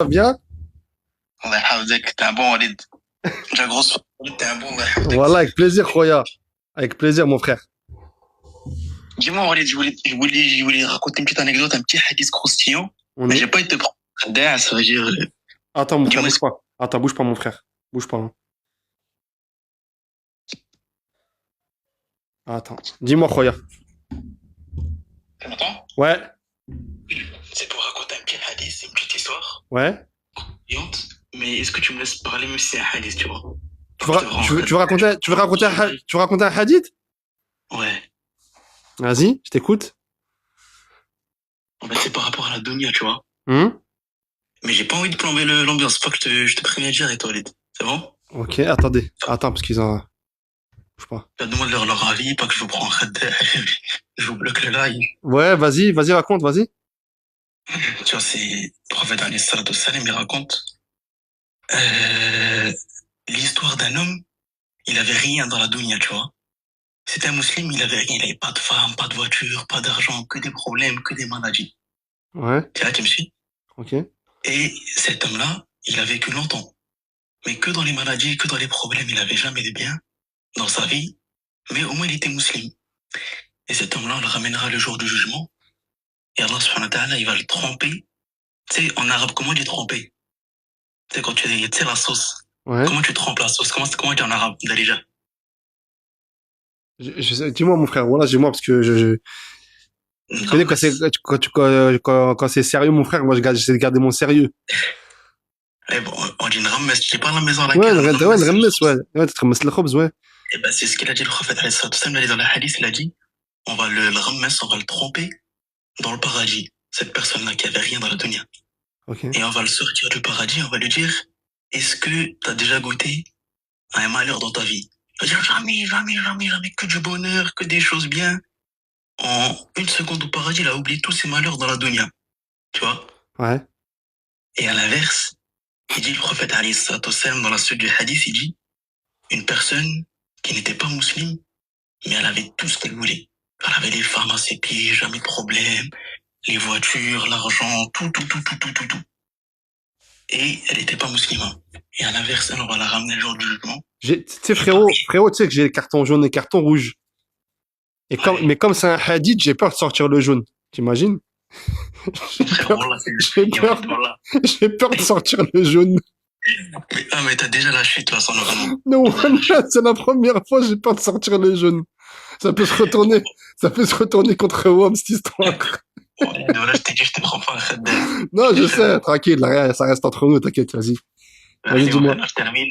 Bien. Allah يحفظك t'es un bon Walid. Déjà grosse soirée, t'es un bon Allah يحفظك. Voilà, avec plaisir, Roya. Avec plaisir, mon frère. Dis-moi Walid, je voulais raconter une petite anecdote, un petit hadith croustillant, On mais est. j'ai pas envie de te prendre. Ça veut dire, Attends, mon frère, dis-moi, bouge pas. Attends, bouge pas, mon frère. Bouge pas, hein. Attends. Dis-moi, Roya. tu m'entends? Ouais. C'est pour raconter un petit hadith, c'est une petite histoire, Ouais. croustillante, mais est-ce que tu me laisses parler même si c'est un hadith, tu vois? Tu Pas veux, que je te rends. tu veux raconter un hadith? Ouais, Vas-y, je t'écoute. en fait c'est par rapport à la dunya, tu vois. Hum. Mais j'ai pas envie de plomber l'ambiance, faut pas que je te préviens direct Walid. C'est bon? Ok, attendez. Attends, parce qu'ils ont. Bouge pas. Demande leur avis, pas que je vous prends en je vous bloque le live. Ouais, vas-y, raconte, vas-y. Tu vois, c'est le prophète alayhi salatu wassalam, il raconte euh, l'histoire d'un homme, il avait rien dans la dunya, tu vois. C'était un musulman, il avait rien, il avait pas de femme, pas de voiture, pas d'argent, que des problèmes, que des maladies. Ouais, Tu vois, tu me suis? ok. Et cet homme-là, il a vécu longtemps. Mais que dans les maladies, que dans les problèmes, il avait jamais de bien dans sa vie. Mais au moins, il était musulman. Et cet homme-là, on le ramènera le jour du jugement. Et Allah subhanahu wa ta'ala, il va le tremper. Tu sais, en arabe, comment on dit tremper? Tu sais, quand tu sais, la sauce. Ouais. Comment tu trempes la sauce? Comment on dit en arabe, Dalija? Dis-moi, mon frère, voilà, dis-moi, parce que je connais quand c'est, quand c'est sérieux, mon frère, moi, j'essaie de garder mon sérieux. Eh bon, on dit une ramesse. Tu sais pas la maison à Ouais, laquelle on ouais, نغمس, ouais. Ouais, تتخمس الخبز, ouais. Eh ben, c'est ce qu'il a dit le prophète, alayhi salatu wassalam, il a dit dans la hadith, il a dit, on va le ramesse, on va le tremper dans le paradis. Cette personne-là qui avait rien dans la dunya. Ok. Et on va le sortir du paradis, on va lui dire, est-ce que t'as déjà goûté à un malheur dans ta vie? Il va dire, jamais, jamais, jamais, jamais, que du bonheur, que des choses bien. En une seconde au paradis, il a oublié tous ses malheurs dans la dunya. Tu vois? Ouais. Et à l'inverse, il dit, le prophète, alayhi salatu wassalam, dans la suite du hadith, il dit, une personne qui n'était pas musulmane, mais elle avait tout ce qu'elle voulait. Elle avait les femmes à ses pieds, jamais de problème, les voitures, l'argent, tout. Et elle n'était pas musulmane. Et à l'inverse, elle, on va la ramener le jour du jugement. Tu sais, frérot, tu sais que j'ai les cartons jaunes et cartons rouges. Ouais. Mais comme c'est un hadith, j'ai peur de sortir le jaune. T'imagines? Frère, voilà, J'ai peur, voilà. j'ai peur de sortir le jaune. Mais t'as déjà lâché, de toute façon, normalement. Non, c'est la première fois, j'ai peur de sortir le jaune. Ça peut se retourner contre WOM, cette histoire. Ouais, voilà, je t'ai dit, je te prends pas un khadder. Non, je sais, tranquille, rien, ça reste entre nous, t'inquiète, vas-y. Vas-y, Vas-y, dis-moi. je termine.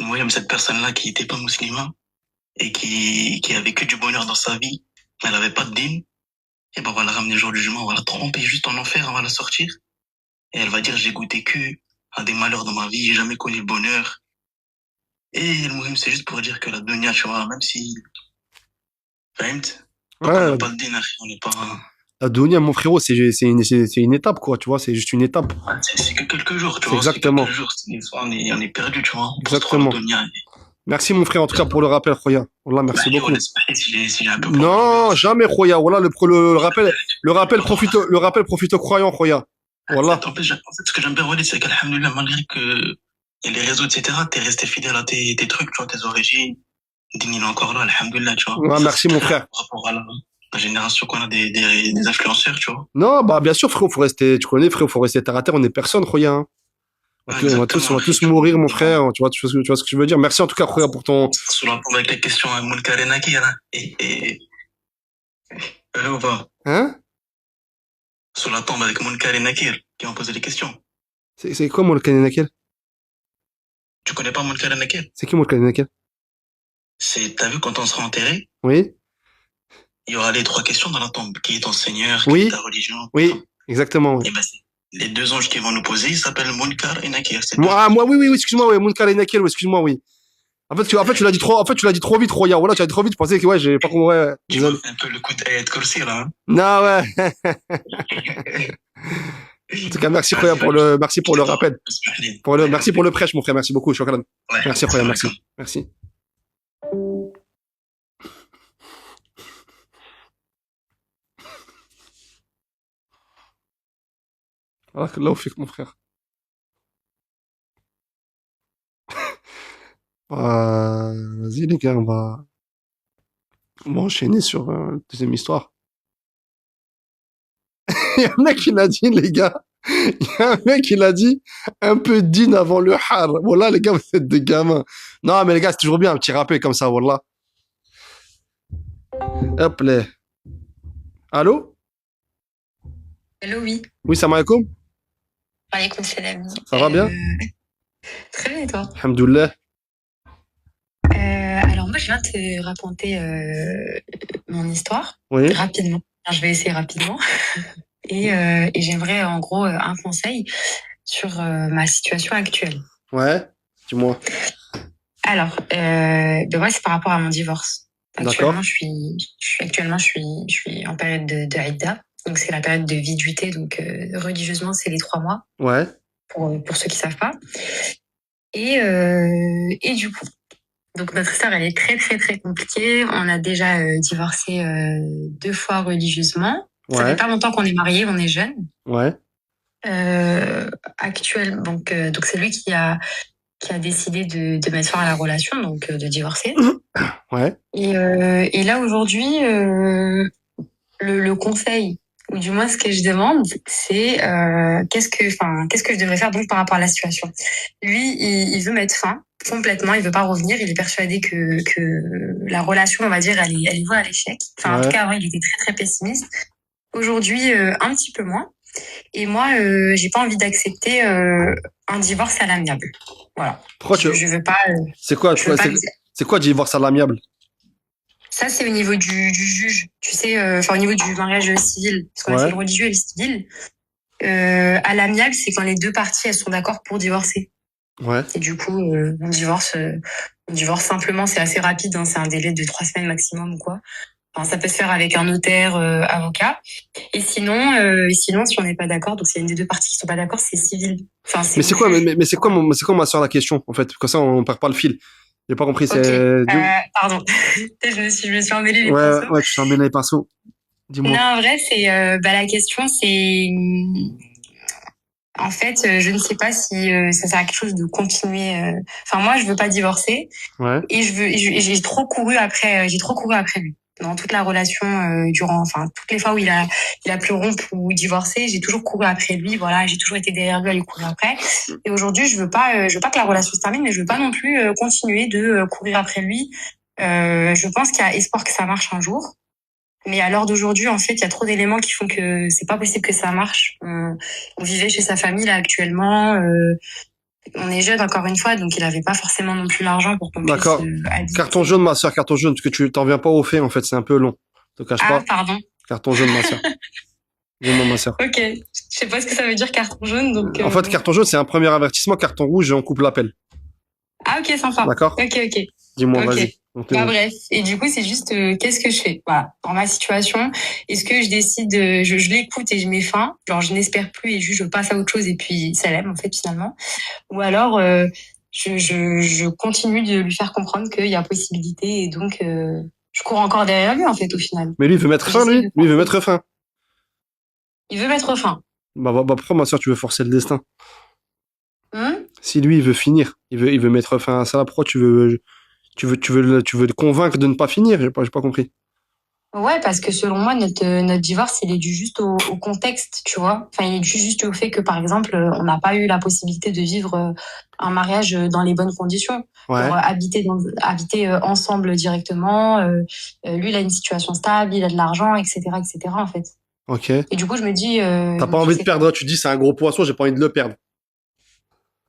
Moi, cette personne-là qui n'était pas musulmane et qui avait que du bonheur dans sa vie, elle avait pas de dîme, et ben, on va la ramener le jour du jugement, on va la tromper juste en enfer, on va la sortir. Et elle va dire, j'ai goûté que à des malheurs dans ma vie, j'ai jamais connu le bonheur. Et le muhim, c'est juste pour dire que la dunya, tu vois, même si, fahimt, tant qu'on Ouais, n'a pas le dinar, on n'est pas, la dunya, mon frérot, c'est une étape, quoi, tu vois, c'est juste une étape. c'est que quelques jours, tu C'est vois, c'est exactement. quelques jours. On est perdu, tu vois. On pense trop à la Exactement. dunya. Merci, mon frère, en tout cas, pour le rappel, Khoya. Wallah, merci Bah, yo, beaucoup. laisse pas si j'ai un peu Non, jamais, Khoya. Voilà, le rappel profite aux croyants, Khoya. Voilà. En fait, ce que j'aime bien, Walid, c'est qu'alhamdoulilah, malgré que il y a les réseaux, etc., t'es resté fidèle à tes trucs, tu vois, tes origines. Dine, il est encore là, alhamdoulilah, tu vois. Ouais, Et ça, merci, c'est mon très rare frère. par rapport à la génération qu'on a des influenceurs, tu vois. Non, bah, bien sûr, frérot, faut rester, tu connais, frérot, faut rester terre à terre, on est personne, Khoya, hein. Ouais, exactement, On va tous tu vois. mourir, mon frère. Tu vois ce que je veux dire. Merci en tout cas, Khoya, pour ton. Sous la tombe avec les questions à Moulkar et Nakir, hein. Ou pas? Hein? Sous la tombe avec Moulkar et Nakir, qui ont posé des questions. C'est quoi, moi, le Kanenakel? Tu connais pas Moulkar et Nakir? C'est qui, moi, le Kanenakel? T'as vu quand on sera enterré, Oui? il y aura les trois questions dans la tombe. Qui est ton Seigneur? Quelle est Oui? ta religion? Oui? Exactement, oui. Et ben, les deux anges qui vont nous poser, ils s'appellent Munkar et Nakir. Oui, excuse-moi, oui, Mon Kanenakel, oui, excuse-moi, oui. En fait, tu l'as dit trop vite, Roya. Voilà, tu l'as dit trop vite, je pensais que, ouais, j'ai pas compris, ouais, Tu vois, désolé. c'est un peu le coup d'Ayat Kursi, là, hein. Non, ouais. En tout cas, merci pour le rappel. Merci pour le prêche, mon frère. Merci beaucoup, Shukran. Ouais, Merci, Roya, merci. Merci. Allah, là, mon frère. Vas-y, les gars, on va enchaîner sur la deuxième histoire. Il y a un mec qui l'a dit, les gars. Il y a un mec qui l'a dit, un peu din avant le har. Voilà, les gars, vous êtes des gamins. Non, mais les gars, c'est toujours bien un petit rappel comme ça, voilà. Hop là. Allô? Hello, oui. Oui, salam alaikum. Alaykoum salam. Ça va bien? Très bien, et toi? Alhamdoulilah. Alors, moi, je viens te raconter mon histoire Oui, rapidement. Enfin, je vais essayer rapidement. Et j'aimerais, en gros, un conseil sur ma situation actuelle. ouais, dis-moi. Alors, moi, c'est par rapport à mon divorce. D'accord. Actuellement, je suis en période de Aïda. Donc, c'est la période de viduité. Donc, religieusement, c'est les 3 mois, Ouais, pour ceux qui savent pas. Et du coup, donc notre histoire, elle est très très très compliquée. On a déjà divorcé 2 fois religieusement. Ça fait ouais, pas longtemps qu'on est mariés, on est jeunes. ouais, Actuel, donc c'est lui qui a décidé de mettre fin à la relation, donc de divorcer. ouais. Et là aujourd'hui, le conseil, ou du moins ce que je demande, c'est qu'est-ce que je devrais faire donc par rapport à la situation. Lui, il veut mettre fin complètement, il veut pas revenir, il est persuadé que la relation, on va dire, elle est vouée à l'échec. Enfin, en tout Ouais. cas, avant, il était très très pessimiste. Aujourd'hui, un petit peu moins. Et moi, j'ai pas envie d'accepter un divorce à l'amiable. Voilà. Pourquoi tu... Je veux pas, C'est quoi, je veux pas. c'est quoi divorce à l'amiable? Ça, c'est au niveau du juge. Tu sais, enfin, au niveau du mariage civil. Parce qu'on a fait Ouais, le religieux et le civil. À l'amiable, c'est quand les deux parties, elles sont d'accord pour divorcer. ouais. Et du coup, on divorce simplement. C'est assez rapide, hein, c'est un délai de 3 semaines maximum ou quoi. Enfin, ça peut se faire avec un notaire, avocat. Et sinon, si on n'est pas d'accord, donc s'il y a une des deux parties qui sont pas d'accord, c'est civil. Enfin, c'est Mais au c'est quoi, juge. c'est quoi, c'est quoi ma soeur la question, en fait? Comme ça, on perd pas le fil. J'ai pas compris, Ok. c'est... Pardon. je me suis emmêlée les Ouais, pinceaux. ouais, tu t'en mets les pinceaux. Non, Dis-moi. en vrai, c'est la question, c'est en fait, je ne sais pas si ça sert à quelque chose de continuer. Enfin, moi, je veux pas divorcer Ouais, et j'ai trop couru après lui dans toute la relation enfin toutes les fois où il a pu rompre ou divorcer, j'ai toujours couru après lui. Voilà, j'ai toujours été derrière lui à lui courir après. Et aujourd'hui, je veux pas que la relation se termine, mais je veux pas non plus continuer de courir après lui. Je pense qu'il y a espoir que ça marche un jour. Mais à l'heure d'aujourd'hui, en fait, il y a trop d'éléments qui font que c'est pas possible que ça marche. On vivait chez sa famille là actuellement. On est jeune encore une fois, donc il avait pas forcément non plus l'argent pour qu'on puisse d'accord. Carton habiter. jaune, ma soeur, carton jaune, parce que tu t'en viens pas au fait, en fait, c'est un peu long. Je te cache Ah, pas. pardon. Carton jaune, ma soeur. Dis-moi, ma soeur. Ok. Je sais pas ce que ça veut dire carton jaune, donc. En fait, carton jaune, c'est un premier avertissement. Carton rouge, et on coupe l'appel. Ah, ok, sympa. D'accord? Ok, ok. Dis-moi, Ok. vas-y. On Bah t'écoute. bref, et du coup c'est juste qu'est-ce que je fais, voilà, dans ma situation, est-ce que je décide, je l'écoute et je mets fin, genre je n'espère plus et juste je passe à autre chose et puis ça l'aime en fait finalement, ou alors je continue de lui faire comprendre qu'il y a possibilité et donc je cours encore derrière lui en fait au final. Mais lui, il veut mettre fin, J'essaye lui? de Lui, il veut forcer. mettre fin. Il veut mettre fin. Pourquoi, ma soeur, tu veux forcer le destin? Hmm. Si lui, il veut finir, il veut mettre fin à ça, pourquoi tu veux le convaincre de ne pas finir? J'ai pas compris. Ouais, parce que selon moi, notre divorce, il est dû juste au contexte, tu vois. Enfin, il est dû juste au fait que, par exemple, on n'a pas eu la possibilité de vivre un mariage dans les bonnes conditions. Genre, Ouais, habiter ensemble directement. Lui, il a une situation stable, il a de l'argent, etc., en fait. ok. Et du coup, T'as je me pas dis, envie de c'est perdre, tu dis c'est un gros poisson, j'ai pas envie de le perdre.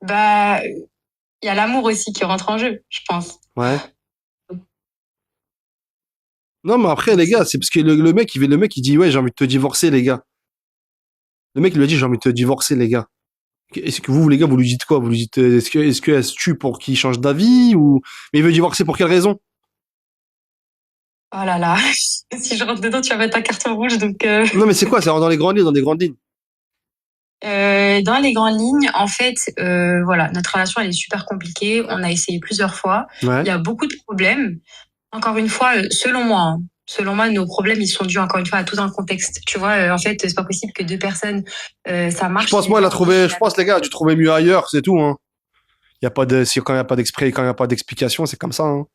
bah, il y a l'amour aussi qui rentre en jeu, je pense. Ouais. Non, mais après, Donc, les gars, c'est parce que le mec, il dit, ouais, j'ai envie de te divorcer, les gars. Le mec, il lui a dit, j'ai envie de te divorcer, les gars. Est-ce que vous, les gars, vous lui dites quoi? Vous lui dites, est-ce qu'elle se tue pour qu'il change d'avis ou, mais il veut divorcer pour quelle raison? oh là là, si je rentre dedans, tu vas mettre un carton rouge, donc. Non, mais c'est quoi? C'est dans les grandes lignes, dans des grandes lignes. Dans les grandes lignes, en fait, voilà, notre relation elle est super compliquée. On a essayé plusieurs fois. Il Ouais. y a beaucoup de problèmes. Encore une fois, selon moi, nos problèmes ils sont dus encore une fois à tout un contexte. Tu vois, en fait, c'est pas possible que deux personnes ça Je marche pense, si les moi, deux ont je décidé. pense, les gars, tu trouvais mieux ailleurs, c'est tout, hein. y a pas de, si quand il y a pas quand il y a pas d'explication, c'est comme ça, hein.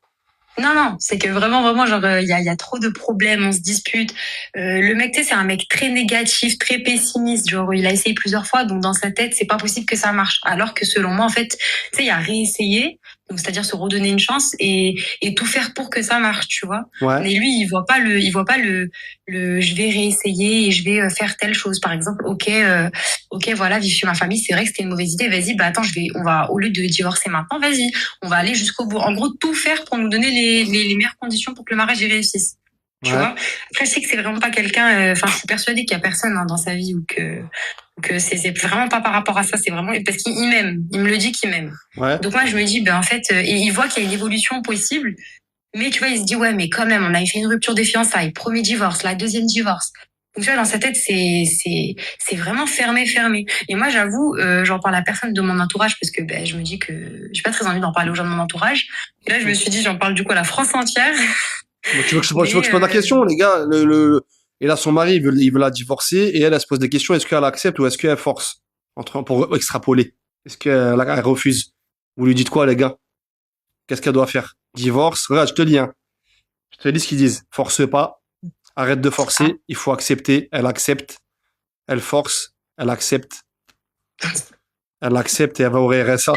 Non, non, c'est que vraiment, genre, il y a trop de problèmes, on se dispute. Le mec, tu sais, c'est un mec très négatif, très pessimiste. Genre, il a essayé plusieurs fois, donc dans sa tête, c'est pas possible que ça marche. Alors que selon moi, en fait, tu sais, il a réessayé, donc c'est-à-dire se redonner une chance et tout faire pour que ça marche, tu vois. Ouais. Mais lui, il voit pas le, je vais réessayer et je vais faire telle chose. Par exemple, ok, voilà, vivre chez ma famille, c'est vrai que c'était une mauvaise idée. Vas-y, bah attends, on va, au lieu de divorcer maintenant, vas-y, on va aller jusqu'au bout. En gros, tout faire pour nous donner les meilleures conditions pour que le mariage y réussisse. Tu Ouais. vois. Après, je sais que c'est vraiment pas quelqu'un. Enfin, je suis persuadée qu'il y a personne dans sa vie ou que c'est vraiment pas par rapport à ça. C'est vraiment parce qu'il m'aime. Il me le dit qu'il m'aime. Ouais. Donc moi, je me dis, ben en fait, et il voit qu'il y a une évolution possible. Mais tu vois, il se dit ouais, mais quand même, on avait fait une rupture de fiançailles, premier divorce, la deuxième divorce. Donc tu vois, dans sa tête, c'est vraiment fermé. Et moi, j'avoue, j'en parle à personne de mon entourage parce que ben je me dis que j'ai pas très envie d'en parler aux gens de mon entourage. Et là, je me suis dit, j'en parle du coup à la France entière. Bon, tu veux que je Mais, pose la question, les gars, et là, son mari, il veut la divorcer, et elle se pose des questions, est-ce qu'elle accepte ou est-ce qu'elle force? Pour extrapoler. Est-ce qu'elle refuse? Vous lui dites quoi, les gars? Qu'est-ce qu'elle doit faire? Divorce? Regarde, je te lis, hein. Je te lis ce qu'ils disent. Force pas. Arrête de forcer. Il faut accepter. Elle accepte. Elle force. Elle accepte. Elle accepte et elle va au RSA.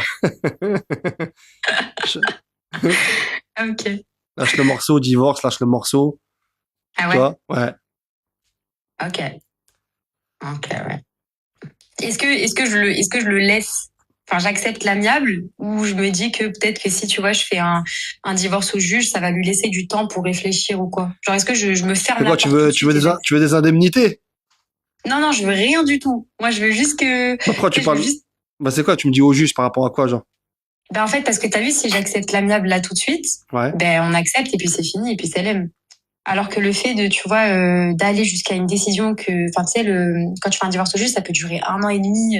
ok. Lâche le morceau, divorce, lâche le morceau. Ah Tu ouais. vois? Ouais. Ok, ouais. Est-ce que je le laisse, enfin, j'accepte l'amiable ou je me dis que peut-être que si, tu vois, je fais un divorce au juge, ça va lui laisser du temps pour réfléchir ou quoi? Genre, est-ce que je me ferme C'est la quoi, porte tout de suite et tu veux des indemnités? non, je veux rien du tout. Moi, je veux juste que, Bah, pourquoi tu je veux parles? juste, Bah, c'est quoi, tu me dis au juste par rapport à quoi, genre? ben, en fait, parce que t'as vu, si j'accepte l'amiable là tout de suite, Ouais. ben, on accepte et puis c'est fini et puis c'est l'aime. Alors que le fait de, tu vois, d'aller jusqu'à une décision que, enfin, tu sais, quand tu fais un divorce au juge, ça peut durer 1 an et demi,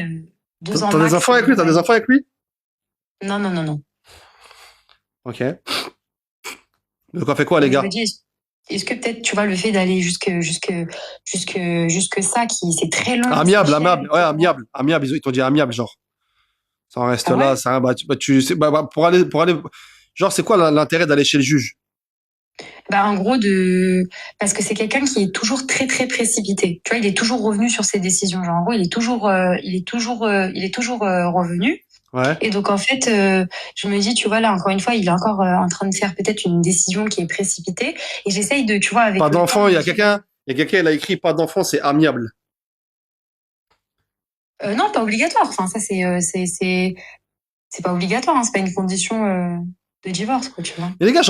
2 ans T'as des max. enfants avec lui? T'as des enfants avec lui? Non. Ok. Donc, on fait quoi, les Donc, je gars? me dis, est-ce que peut-être, tu vois, le fait d'aller jusque ça, qui, c'est très long. Amiable, c'est cher, amable, ouais, etc. amiable, ils t'ont dit amiable, genre. Ça en reste Ah là, ouais? ça, pour aller, genre, c'est quoi l'intérêt d'aller chez le juge? Bah, en gros, parce que c'est quelqu'un qui est toujours très, très précipité. Tu vois, il est toujours revenu sur ses décisions. Genre, en gros, il est toujours revenu. Ouais. Et donc, en fait, je me dis, tu vois, là, encore une fois, il est encore en train de faire peut-être une décision qui est précipitée. Et j'essaye de, tu vois, avec Pas le d'enfant, temps. il y a quelqu'un, il a écrit pas d'enfant, c'est amiable. Non, pas obligatoire. Enfin, ça, c'est pas obligatoire, hein. C'est pas une condition de divorce, quoi, tu vois. Mais les gars,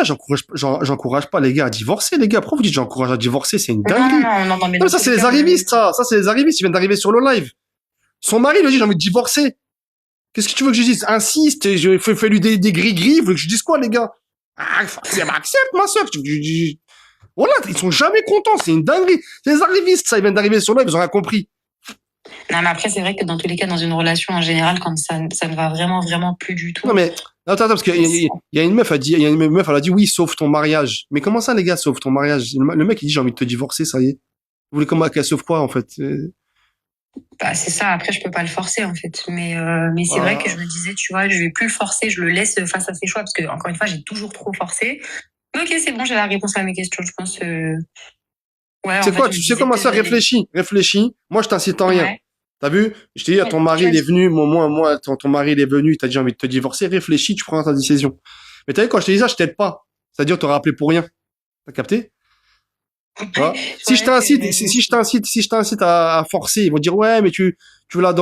j'encourage pas les gars à divorcer, les gars. Pourquoi vous dites j'encourage à divorcer? C'est une Non, dinguerie. non, mais Non, dans mais ça, tous c'est les les cas, arrivistes, ça. Ça, c'est les arrivistes, ils viennent d'arriver sur le live. Son mari lui dit, j'ai envie de divorcer. Qu'est-ce que tu veux que je dise? Insiste, et je fais lui des gris-gris, vous voulez que je dise quoi, les gars? Ah, accepte, ma soeur. Voilà, ils sont jamais contents, c'est une dinguerie. C'est les arrivistes, ça, ils viennent d'arriver sur le live, ils ont rien compris. non, mais après, c'est vrai que dans tous les cas, dans une relation en général, quand ça ne va vraiment plus du tout. Non, mais, attends, parce qu'il y a une meuf, elle a dit, oui, sauve ton mariage. Mais comment ça, les gars, sauve ton mariage? Le mec, il dit, j'ai envie de te divorcer, ça y est. Vous voulez comment qu'elle sauve quoi, en fait? Bah, c'est ça. Après, je peux pas le forcer, en fait. Mais c'est vrai que je me disais, tu vois, je vais plus le forcer, je le laisse face à ses choix parce que, encore une fois, j'ai toujours trop forcé. Mais ok, c'est bon, j'ai la réponse à mes questions, je pense. Ouais, en C'est fait, quoi, je me tu sais disais comment ça, peut-être d'aller. réfléchis. Moi, je t'incite en rien. Ouais. T'as vu? Je t'ai dit, ton mari, Tu il vois, est venu, ton mari, il est venu, il t'a dit, j'ai envie de te divorcer, réfléchis, tu prends ta décision. Mais t'as vu, quand je te dis ça, je t'aide pas. C'est-à-dire, t'aurais appelé pour rien. T'as capté? Tu vois? Si je t'incite, si je t'incite à forcer, ils vont dire, ouais, mais tu veux la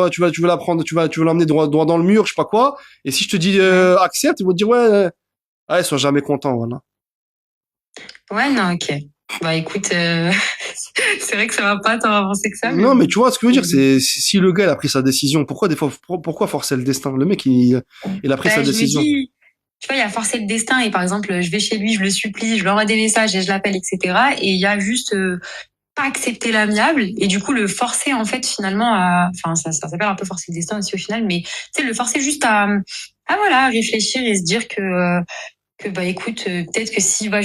prendre, tu veux l'emmener droit dans le mur, je sais pas quoi. Et si je te dis, accepte, ils vont te dire, ouais, ils sont jamais contents, voilà. Ouais, non, ok. Bah, écoute, c'est vrai que ça va pas tant avancer que ça, mais Non, mais bon. tu vois, ce que je veux dire, c'est, si le gars, il a pris sa décision, pourquoi forcer le destin? Le mec, il a pris sa Bah, je me décision. dis, tu vois, il y a forcé le destin et par exemple, je vais chez lui, je le supplie, je lui envoie des messages et je l'appelle, etc. Et il y a juste pas accepter l'amiable et du coup le forcer en fait finalement enfin ça s'appelle un peu forcer le destin aussi au final, mais tu sais le forcer juste à voilà réfléchir et se dire que que bah écoute, peut-être que s'il va à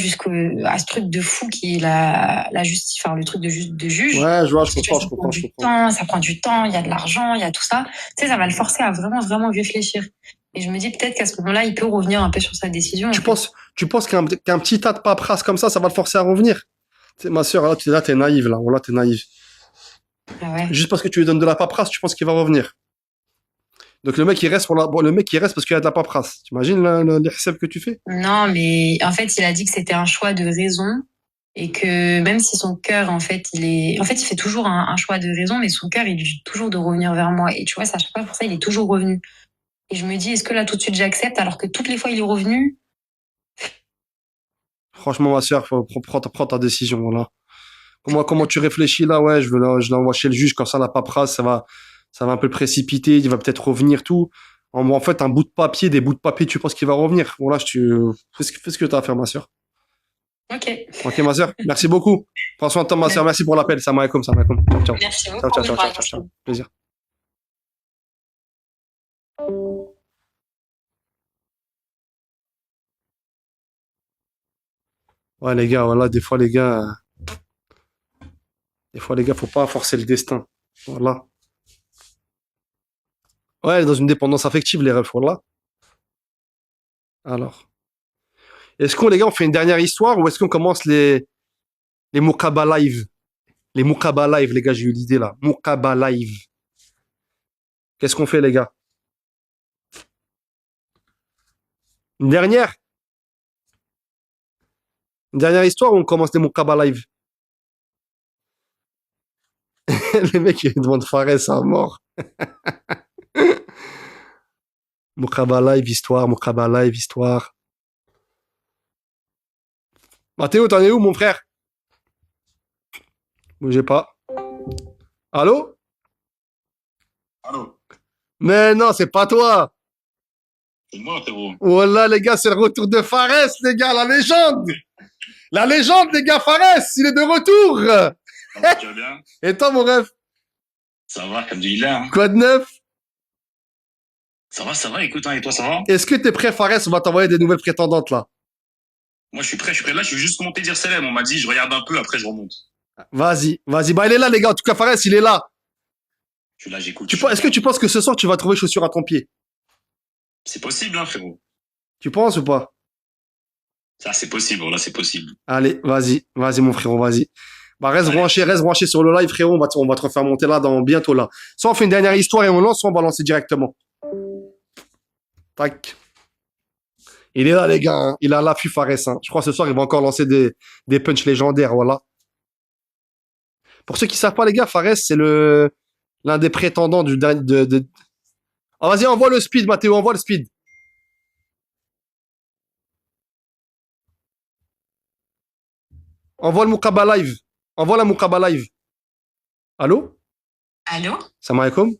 ce truc de fou qui est la justice, enfin le truc de juge, Ouais, je vois, je parce que tu vois, comprends, je ça prend comprends, je du comprends. temps, ça prend du temps, il y a de l'argent, il y a tout ça. Tu sais, ça va le forcer à vraiment, vraiment réfléchir. Et je me dis peut-être qu'à ce moment-là, il peut revenir un peu sur sa décision, en Tu fait. penses, tu penses qu'un petit tas de paperasse comme ça va le forcer à revenir? Tu sais, ma sœur, là, t'es naïve, là. Là, t'es naïve. Ah ouais. Juste parce que tu lui donnes de la paperasse, tu penses qu'il va revenir. Donc, le mec, il reste le mec, il reste parce qu'il y a de la paperasse. T'imagines les recettes que tu fais? Non, mais en fait, il a dit que c'était un choix de raison et que même si son cœur, en fait, il fait toujours un choix de raison, mais son cœur, il dit toujours de revenir vers moi. Et tu vois, ça, à chaque fois, pour ça, il est toujours revenu. Et je me dis, est-ce que là, tout de suite, j'accepte alors que toutes les fois, il est revenu? Franchement, ma sœur, prends ta décision, voilà. Comment tu réfléchis là? Ouais, je l'envoie chez le juge, comme ça, la paperasse, ça va un peu le précipiter, il va peut-être revenir tout. En fait, un bout de papier, des bouts de papier, tu penses qu'il va revenir? Voilà, fais ce que tu as à faire, ma sœur. Ok. Ok, ma sœur, merci beaucoup. Prends soin de toi, ma sœur, merci pour l'appel. Salam alaikum, salam alaikum. Ciao, ciao. Merci Ciao, beaucoup. ciao, ciao, ciao, ciao, ciao. Plaisir. Ouais, les gars, voilà, des fois, les gars, faut pas forcer le destin. Voilà. Ouais, dans une dépendance affective, les refs, voilà. Alors. Est-ce qu'on, les gars, on fait une dernière histoire ou est-ce qu'on commence les Moukaba live? Les Moukaba live, les gars, j'ai eu l'idée là. Moukaba live. Qu'est-ce qu'on fait, les gars? Une dernière? Une dernière histoire ou on commence les Moukaba live? Les mecs, ils demandent Fares à mort. Moukaba live, histoire, Moukaba live, histoire. Mathéo, t'en es où, mon frère? Bougez pas. Allô? Allô, Mais non, c'est pas toi. c'est moi, frérot. Voilà, les gars, c'est le retour de Fares, les gars, la légende. La légende, les gars, Fares, il est de retour. Tu vas bien? Et toi, mon ref? Ça va, comme dit là. Quoi de neuf? Ça va, écoute, hein, et toi, ça va? Est-ce que t'es prêt, Fares? On va t'envoyer des nouvelles prétendantes, là. Moi, je suis prêt. Là, je suis juste monté dire salam. On m'a dit, je regarde un peu, après, je remonte. Vas-y, vas-y. Bah, il est là, les gars. En tout cas, Fares, il est là. Je suis là, j'écoute. Est-ce que tu penses que ce soir, tu vas trouver chaussures à ton pied? C'est possible, hein, frérot. Tu penses ou pas? Ça, c'est possible, là, c'est possible. Allez, vas-y. Vas-y, mon frérot, vas-y. Bah, reste branché sur le live, frérot. On va te refaire monter là bientôt, là. Soit on fait une dernière histoire et on lance, soit on va lancer directement. Tac. Il est là, les gars. Hein. Il a l'affût, Fares. Hein. Je crois que ce soir, il va encore lancer des punchs légendaires, voilà. Pour ceux qui savent pas, les gars, Fares, c'est l'un des prétendants du dernier, Ah, vas-y, envoie le speed, Mathéo, envoie le speed. Envoie le Moukaba live. Envoie la Moukaba live. Allô? Allô? Salam alaikum.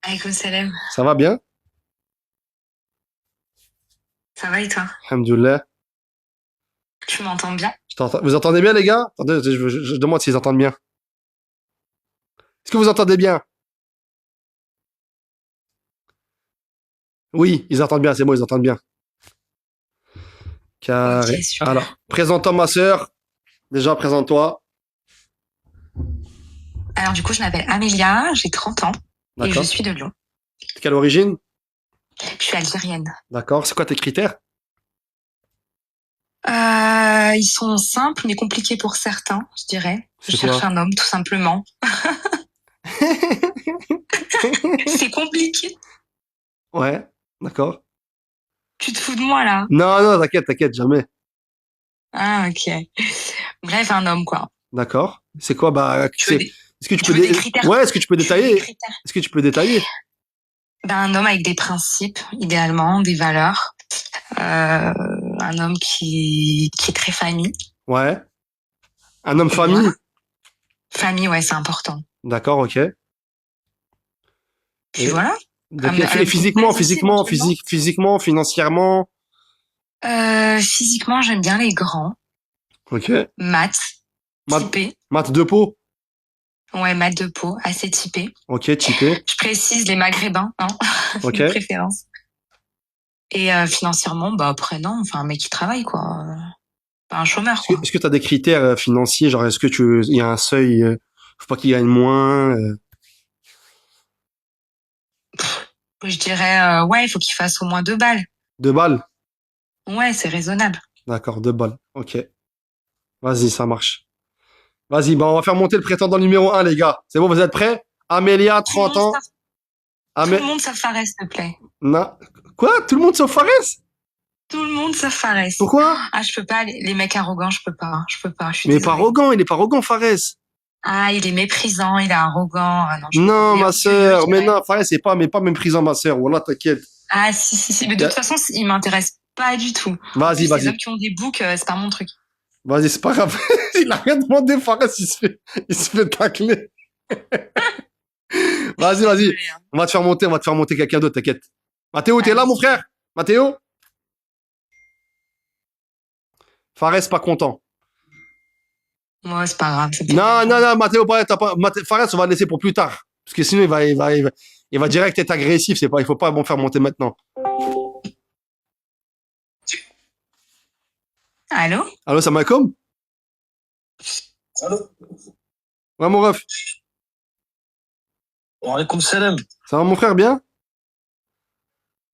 Alaykoum salam. Ça va bien? Ça va et toi? Alhamdoulilah. Tu m'entends bien? Vous entendez bien, les gars? Attendez, je demande s'ils entendent bien. Est-ce que vous entendez bien? Oui, ils entendent bien, c'est bon, ils entendent bien. Carré. Ok, super. Alors, présente-toi, ma sœur. Déjà, présente-toi. Alors du coup, je m'appelle Amélia, j'ai 30 ans et je D'accord. suis de Lyon. De quelle origine? Je suis algérienne. D'accord. C'est quoi tes critères? Ils sont simples mais compliqués pour certains, je dirais. Je C'est cherche quoi? un homme, tout simplement. C'est compliqué. Ouais, d'accord. Tu te fous de moi là? Non, non, t'inquiète, jamais. Ah ok. Bref, un homme quoi. D'accord. C'est quoi, bah, Tu veux des, est-ce que tu tu peux veux des critères? Ouais, est-ce que tu peux Tu veux des détailler? critères? Est-ce que tu peux détailler? Ben, un homme avec des principes, idéalement, des valeurs. Un homme qui est très famille. Ouais. Un homme Et famille? voilà. Famille, ouais, c'est important. D'accord, ok. Puis Et, voilà. et physiquement, Aussi, éventuellement. physiquement, financièrement. Physiquement, j'aime bien les grands. Ok. Mat, Mat, typé. mat de peau. Ouais, mat de peau, assez typé. Ok, typé. Je précise les maghrébins, hein, Ok. de préférence. Et financièrement, bah après non, enfin un mec qui travaille quoi, pas un chômeur quoi. Est-ce que tu as des critères financiers, genre est-ce que il y a un seuil, faut pas qu'il gagne moins, Je dirais ouais, il faut qu'il fasse au moins 2 balles. 2 balles? Ouais, c'est raisonnable. D'accord, 2 balles. Ok. Vas-y, ça marche. Vas-y, bah on va faire monter le prétendant numéro 1, les gars. C'est bon, vous êtes prêts? Amélia, Tout le 30 monde ans. sauf, tout Amé... le monde sauf Fares, s'il te plaît. Non. Quoi? Tout le monde sauf Fares? Tout le monde sauf Fares. Pourquoi? Ah, je peux pas, les mecs arrogants, je peux pas, je suis Mais il est pas désolée. arrogant, il est pas arrogant, Fares. Ah, il est méprisant, il est arrogant. Ah non, je peux pas. Non, Il est ma orgueilleux, sœur, je mais dirais. non, Fares, c'est pas méprisant, ma sœur. Voilà, t'inquiète. Ah, si, mais de toute façon, il m'intéresse pas du tout. En Vas-y, plus, les vas-y. hommes qui ont des boucs, c'est pas mon truc. Vas-y, c'est pas grave. Il a rien demandé, Fares, il se fait tacler. Vas-y. Désolée, hein. On va te faire monter quelqu'un d'autre, t'inquiète. Mathéo, t'es là, mon frère? Mathéo? Fares, pas content. Ouais, c'est pas grave. Non, Mathéo, Fares, on va le laisser pour plus tard. Parce que sinon, il va direct être agressif. Il faut pas bon faire monter maintenant. Allô? Allô, ça Malcolm? Allô? Ouais, mon ref. Wa alaykoum salam. Ça va, mon frère, bien?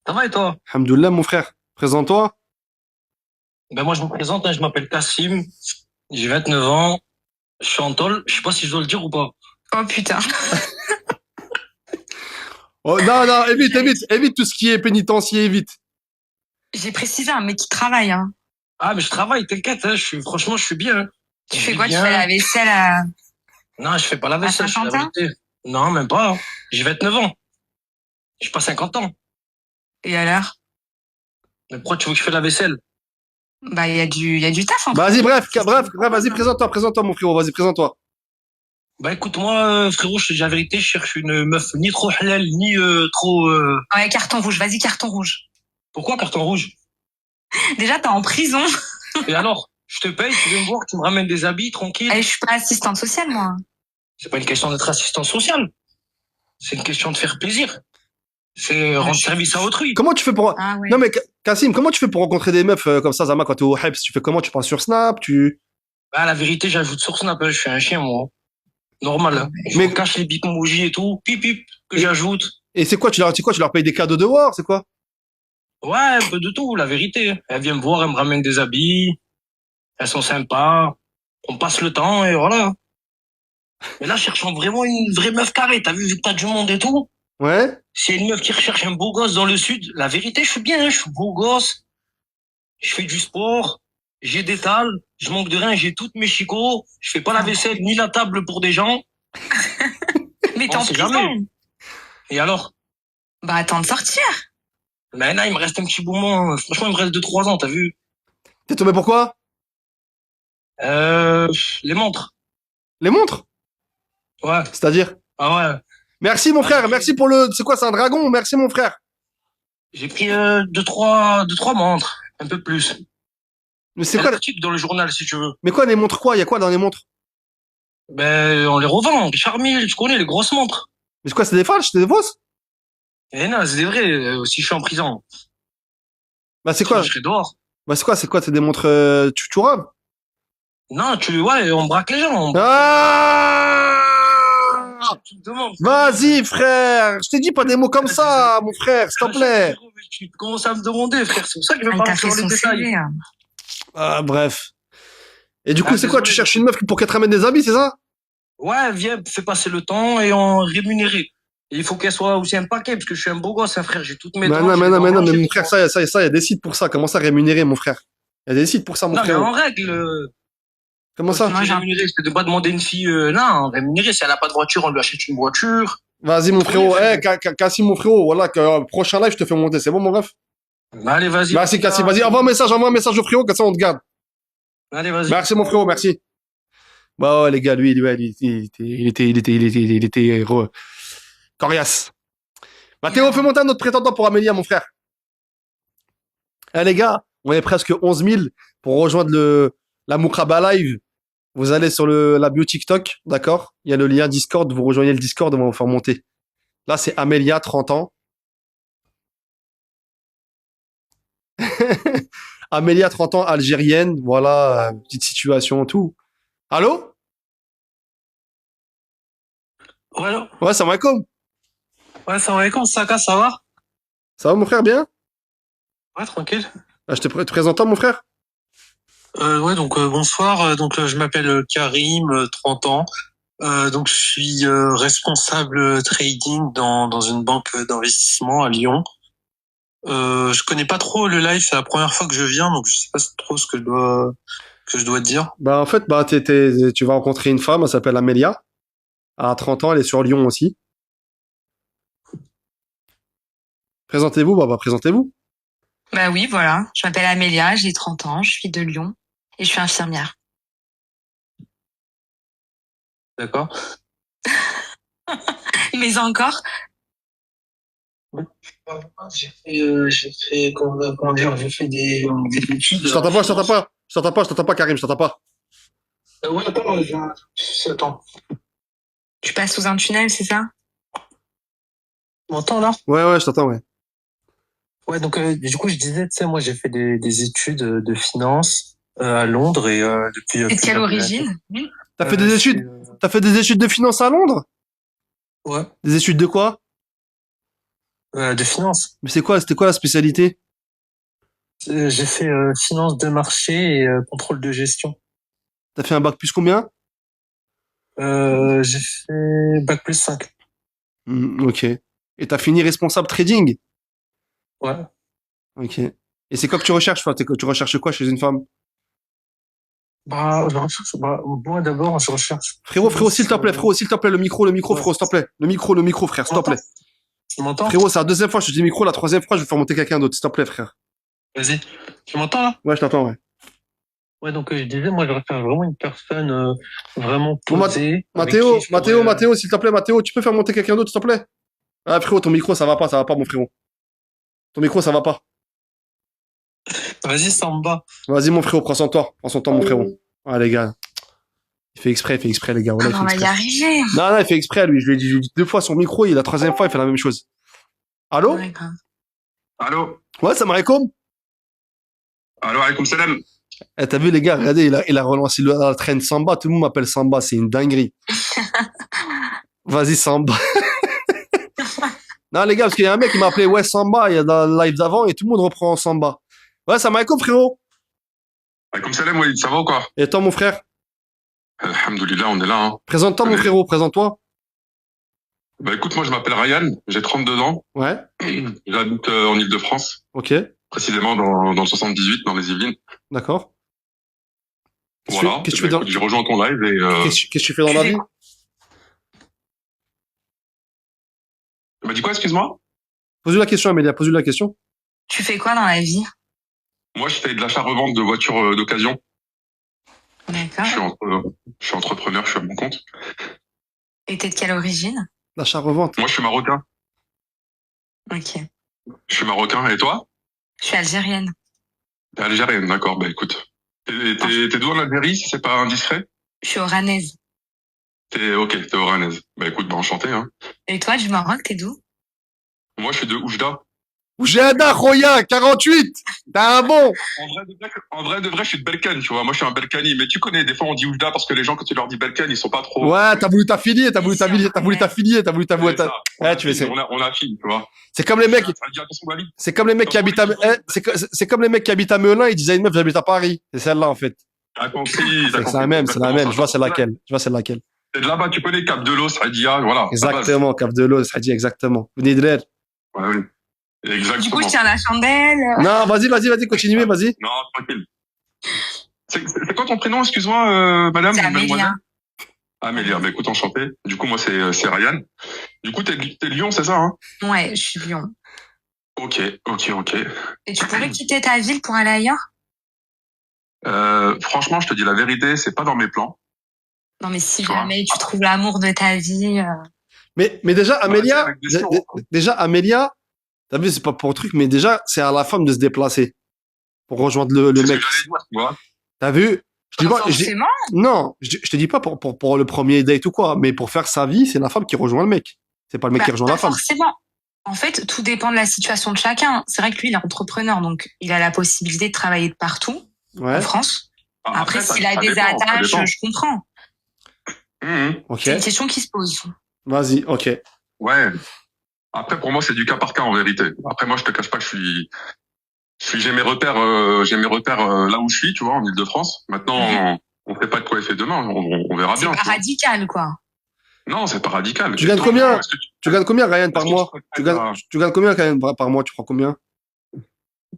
Ça va et toi? Alhamdoulilah, mon frère. Présente-toi. Ben moi je me présente, hein, je m'appelle Kassim, j'ai 29 ans, je suis en tôle, je sais pas si je dois le dire ou pas. Oh putain. Oh, non, évite tout ce qui est pénitencier, évite. J'ai précisé un mec qui travaille, hein. Ah mais je travaille, t'inquiète, hein, franchement je suis bien. Hein. Tu Je fais vis quoi? Tu bien. fais la vaisselle à... Non, je fais pas la vaisselle, je fais la 50 ans? vérité. Non, même pas. Hein. J'ai 29 ans. J'ai pas 50 ans. Et alors? Mais pourquoi tu veux que je fasse la vaisselle? Bah, il y a du taf, en Vas-y, bref, C'est vas-y, présente-toi, mon frérot, vas-y, présente-toi. Bah écoute, moi, frérot, je te dis la vérité, je cherche une meuf ni trop halal, ni trop... Ouais, carton rouge, vas-y, carton rouge. Pourquoi carton rouge? Déjà, t'es en prison. Et alors? Je te paye, tu viens me voir, tu me ramènes des habits, tranquille. Allez, je suis pas assistante sociale, moi. C'est pas une question d'être assistant social. C'est une question de faire plaisir. C'est rendre service à autrui. Comment tu fais pour... Ah ouais. Non, mais Kassim, comment tu fais pour rencontrer des meufs comme ça, Zama, quand t'es au Hebs? Tu fais comment? Tu parles sur Snap? Bah, la vérité, j'ajoute sur Snap, hein, je suis un chien, moi. Normal. Hein. Je Mais- me cache les bitmojis et tout. Pip, que j'ajoute. Et c'est quoi? Tu leur payes des cadeaux dehors? C'est quoi? Ouais, un peu de tout, la vérité. Elle vient me voir, elle me ramène des habits. Elles sont sympas. On passe le temps et voilà. Mais là, cherchant vraiment une vraie meuf carrée. T'as vu que t'as du monde et tout? Ouais? C'est une meuf qui recherche un beau gosse dans le sud. La vérité, je suis bien, hein, je suis beau gosse. Je fais du sport. J'ai des talles. Je manque de rien. J'ai toutes mes chicots. Je fais pas la vaisselle ni la table pour des gens. Mais t'es On en sait prison. jamais. Et alors? Bah, attends de sortir. Mais là, il me reste un petit moment. Franchement, il me reste 2-3 ans, t'as vu? T'es tombé pourquoi? Les montres. Les montres? Ouais. C'est-à-dire? Ah ouais. Merci, mon frère, merci pour le... C'est quoi, c'est un dragon? Merci, mon frère. J'ai pris 2-3 montres. Un peu plus. Mais C'est c'est quoi? l'article dans le journal, si tu veux. Mais quoi, les montres quoi? Il y a quoi dans les montres? Ben, on les revend. Richard Mille, tu connais les grosses montres. Mais c'est quoi, c'est des falches? C'est des fausses? Eh non, c'est vrai. Si je suis en prison, Bah, c'est quoi? je serai dehors. Bah, c'est quoi? C'est des montres, tu robes? Non, ouais, on braque les gens. Ah! Tu te demandes. Vas-y, frère. Je t'ai dit pas des mots comme ça, mon frère, s'il te plaît. Tu commences à me demander, frère. C'est pour ça que je vais Ah, il pas t'a rentrer fait dans les son détails. CV. Hein. Ah, bref. Et du coup, Ah, c'est quoi? désolé. Tu cherches une meuf pour qu'elle te ramène des habits, c'est ça? Ouais, viens, fais passer le temps et en rémunéré. Et il faut qu'elle soit aussi un paquet, parce que je suis un beau gosse, hein, frère. J'ai toutes mes Mais dents, non, j'ai mais les non, dents mais non, blanches mais et mon tout. frère, il y a des sites pour ça. Comment ça rémunérer, mon frère? Il y a des sites pour ça, mon Non, mais frère. en règle, Comment ça? Moi, c'est j'ai un- rémunéré, c'est de pas demander une fille, non, rémunéré, si elle a pas de voiture, on lui achète une voiture. Vas-y, mon frérot. Oui, Cassim, mon frérot. Voilà, prochain live, je te fais monter. C'est bon, mon ref? Bah, allez, vas-y. Merci, Cassim. Vas-y, envoie un message au frérot, comme ça, on te garde. Allez, vas-y. Merci, mon frérot, merci. Bah, ouais, les gars, lui, ouais, il était coriace. Mathéo, fais monter un autre prétendant pour Amélia, mon frère. Eh, les gars, on est presque 11 000 pour rejoindre la Moukraba Live. Vous allez sur la bio TikTok, d'accord? Il y a le lien Discord, vous rejoignez le Discord, on va vous faire monter. Là, c'est Amélia, 30 ans. Amélia, 30 ans, algérienne. Voilà, petite situation, tout. Allô? Ouais, allô Ouais, salam alaikum. ouais, salam alaikum, Saka, ça va? Ça va, mon frère, bien? Ouais, tranquille. Ah, je te présente, mon frère? Ouais, donc bonsoir. Je m'appelle Karim, 30 ans. Donc je suis responsable trading dans une banque d'investissement à Lyon. Je connais pas trop le live, c'est la première fois que je viens, donc je sais pas trop ce que je dois dire. Bah, en fait, bah, tu vas rencontrer une femme, elle s'appelle Amélia. Elle a 30 ans, elle est sur Lyon aussi. Présentez-vous, bah, présentez-vous. Bah oui, voilà. Je m'appelle Amélia, j'ai 30 ans, je suis de Lyon et je suis infirmière. D'accord. Mais encore, Comment dire, j'ai fait des études. Je t'entends pas, je t'entends pas. Je t'entends pas, je t'entends pas, Karim, je t'entends pas. Ouais, attends. tu passes sous un tunnel, c'est ça? Tu m'entends là? Ouais, ouais, je t'entends, ouais. Ouais, donc du coup, je disais, tu sais, moi, j'ai fait des études de finance à Londres et depuis. Et de quelle plusieurs années. origine? T'as fait des études, t'as fait des études de finance à Londres? Ouais, Des études de quoi? de finance. Mais c'était quoi la spécialité? J'ai fait finance de marché et contrôle de gestion. T'as fait un bac plus combien? J'ai fait bac plus 5. Ok. Et t'as fini responsable trading? Ouais. Ok. Et c'est quoi que tu recherches? Enfin, tu recherches quoi chez une femme? Moi d'abord, je recherche. Frérot, s'il te plaît, le micro, Ouais. frérot, s'il te plaît. Le micro, frère, s'il te plaît. Tu m'entends? Frérot, c'est la deuxième fois que je te dis micro, la troisième fois, je vais faire monter quelqu'un d'autre, s'il te plaît, frère. Vas-y. Tu m'entends là? Ouais, je t'entends, ouais. Ouais, donc je disais, moi, je recherche vraiment une personne vraiment Bon, posée. avec Mathéo, qui je pourrais, Mathéo, s'il te plaît, Mathéo, tu peux faire monter quelqu'un d'autre, s'il te plaît? Ah, frérot, ton micro, ça va pas, mon frérot. Ton micro, ça va pas. Vas-y, Samba. Vas-y, mon frérot, prends son temps, mon frérot. Ah, les gars. Il fait exprès, les gars. Voilà, Ah, il on fait va y exprès. arriver. Non, il fait exprès, lui. Je lui ai dit 2 fois son micro, et la troisième fois, il fait la même chose. Allô? Ouais, grave. Allô? Ouais, salam alaikum. Allô, alaikum salam. Eh, t'as vu, les gars, regardez, il a relancé la traîne Samba. Tout le monde m'appelle Samba, c'est une dinguerie. Vas-y, Samba. Non, les gars, parce qu'il y a un mec qui m'a appelé, ouais, Samba, il y a dans le live d'avant, et tout le monde reprend Samba. Ouais, salam alaikum, frérot. Alaikum salam, Walid, ça va ou quoi? Et toi, mon frère? Alhamdoulilah, on est là, hein. Présente-toi, mon Allez. frérot, présente-toi. Bah écoute, moi je m'appelle Ryan, j'ai 32 ans, Ouais, j'habite en Île-de-France, ok, précisément dans le 78, dans les Yvelines. d'accord. Voilà, Qu'est-ce que tu fais dans... écoute, j'ai rejoint ton live et Qu'est-ce que tu fais dans la vie? bah dis quoi, excuse-moi? Pose-lui la question, Amélia, pose-lui la question. Tu fais quoi dans la vie? Moi je fais de l'achat-revente de voitures d'occasion. D'accord. Je suis entrepreneur, je suis à mon compte. Et t'es de quelle origine? L'achat-revente. Moi je suis marocain. Ok. Je suis marocain, et toi? Je suis algérienne. T'es algérienne, d'accord, bah écoute. T'es d'où en Algérie, si c'est pas indiscret? Je suis oranaise. T'es oranaise. Bah écoute, bah enchanté, hein. Et toi, du Maroc, t'es d'où? Moi je suis de Oujda. Oujda, Roya, 48. T'as un bon. En vrai de vrai, je suis de Belkane, tu vois. Moi, je suis un Belkani. Mais tu connais, des fois, on dit Oujda parce que les gens, quand tu leur dis Belkane, ils sont pas trop. Ouais, t'as voulu t'affilier. C'est ça. Ouais, tu fais ça. On affine, tu vois. C'est comme les mecs, Ça dit, attention, Wally. c'est comme les mecs qui habitent à, c'est comme les mecs qui habitent à Melun, ils disaient à une meuf, j'habite à Paris. C'est celle-là, en fait. T'as compris. C'est la même. Je vois c'est laquelle. C'est de là-bas, tu connais Cap de l'Eau, Sadia, voilà. Exactement, Cap de l'eau, ça dit exactement. Venez de l'air. Ouais, oui. Exactement. Du coup, je tiens la chandelle. Non, vas-y, continuez, vas-y. Non, tranquille. C'est quoi ton prénom, excuse-moi, madame? C'est Amélia. mademoiselle Amélia, bah écoute, enchanté. Du coup, moi, c'est Ryan. Du coup, t'es de Lyon, c'est ça, hein? Ouais, je suis de Lyon. Ok. Et tu pourrais quitter ta ville pour aller ailleurs? Franchement, je te dis la vérité, c'est pas dans mes plans. Non, mais si Tu vois. jamais tu trouves l'amour de ta vie. Mais déjà, Amélia, avec des sons, hein. déjà, Amélia, t'as vu, c'est pas pour un truc, mais déjà, c'est à la femme de se déplacer pour rejoindre le C'est ce mec. que j'allais dire, tu vois. T'as vu? Je dis Pas pas, forcément. non, je te dis pas pour le premier date ou quoi, mais pour faire sa vie, c'est la femme qui rejoint le mec. C'est pas le mec qui rejoint Pas la femme. forcément. En fait, tout dépend de la situation de chacun. C'est vrai que lui, il est entrepreneur, donc il a la possibilité de travailler de partout Ouais. en France. Après, ça- s'il a ça des dépend, ça attaches, dépend. je comprends. Ok. C'est une question qui se pose. Vas-y, ok. Ouais. Après, pour moi, c'est du cas par cas en vérité. Après, moi, je te cache pas que j'ai mes repères, là où je suis, tu vois, en Île-de-France. Maintenant, on sait pas de quoi il fait demain. On verra C'est bien. pas tu vois. radical, quoi. Non, c'est pas radical. Tu gagnes Toi, combien est-ce que Tu gagnes combien, Ryan, par est-ce que mois tu gagnes combien, Ryan, par mois? Tu prends combien?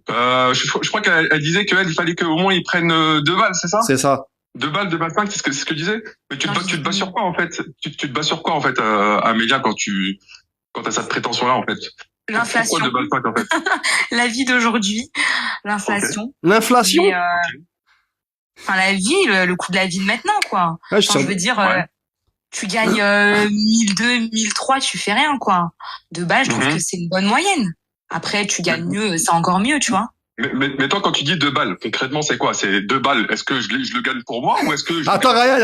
je crois qu'elle disait qu'il fallait qu'au moins ils prennent 2 balles, c'est ça? C'est ça. 2 balles, 5, c'est ce que disait. Mais tu Non, te bats sur quoi en fait? Tu te bats sur quoi en fait, Amélia, quand t'as cette prétention-là en fait? Pourquoi L'inflation, 2 balles 5 en fait? la vie d'aujourd'hui, l'inflation. L'inflation? Mais, enfin, la vie, le coût de la vie de maintenant, quoi. Ouais, je Enfin, je sais- veux dire, Ouais. tu gagnes 1002, 1003, tu fais rien, quoi. 2 balles, je trouve Mhm. que c'est une bonne moyenne. Après, tu gagnes mieux, c'est encore mieux, tu vois. Mais toi, quand tu dis 2 balles, concrètement, c'est quoi? C'est 2 balles. Est-ce que je le gagne pour moi ou est-ce que je Attends, Ryan,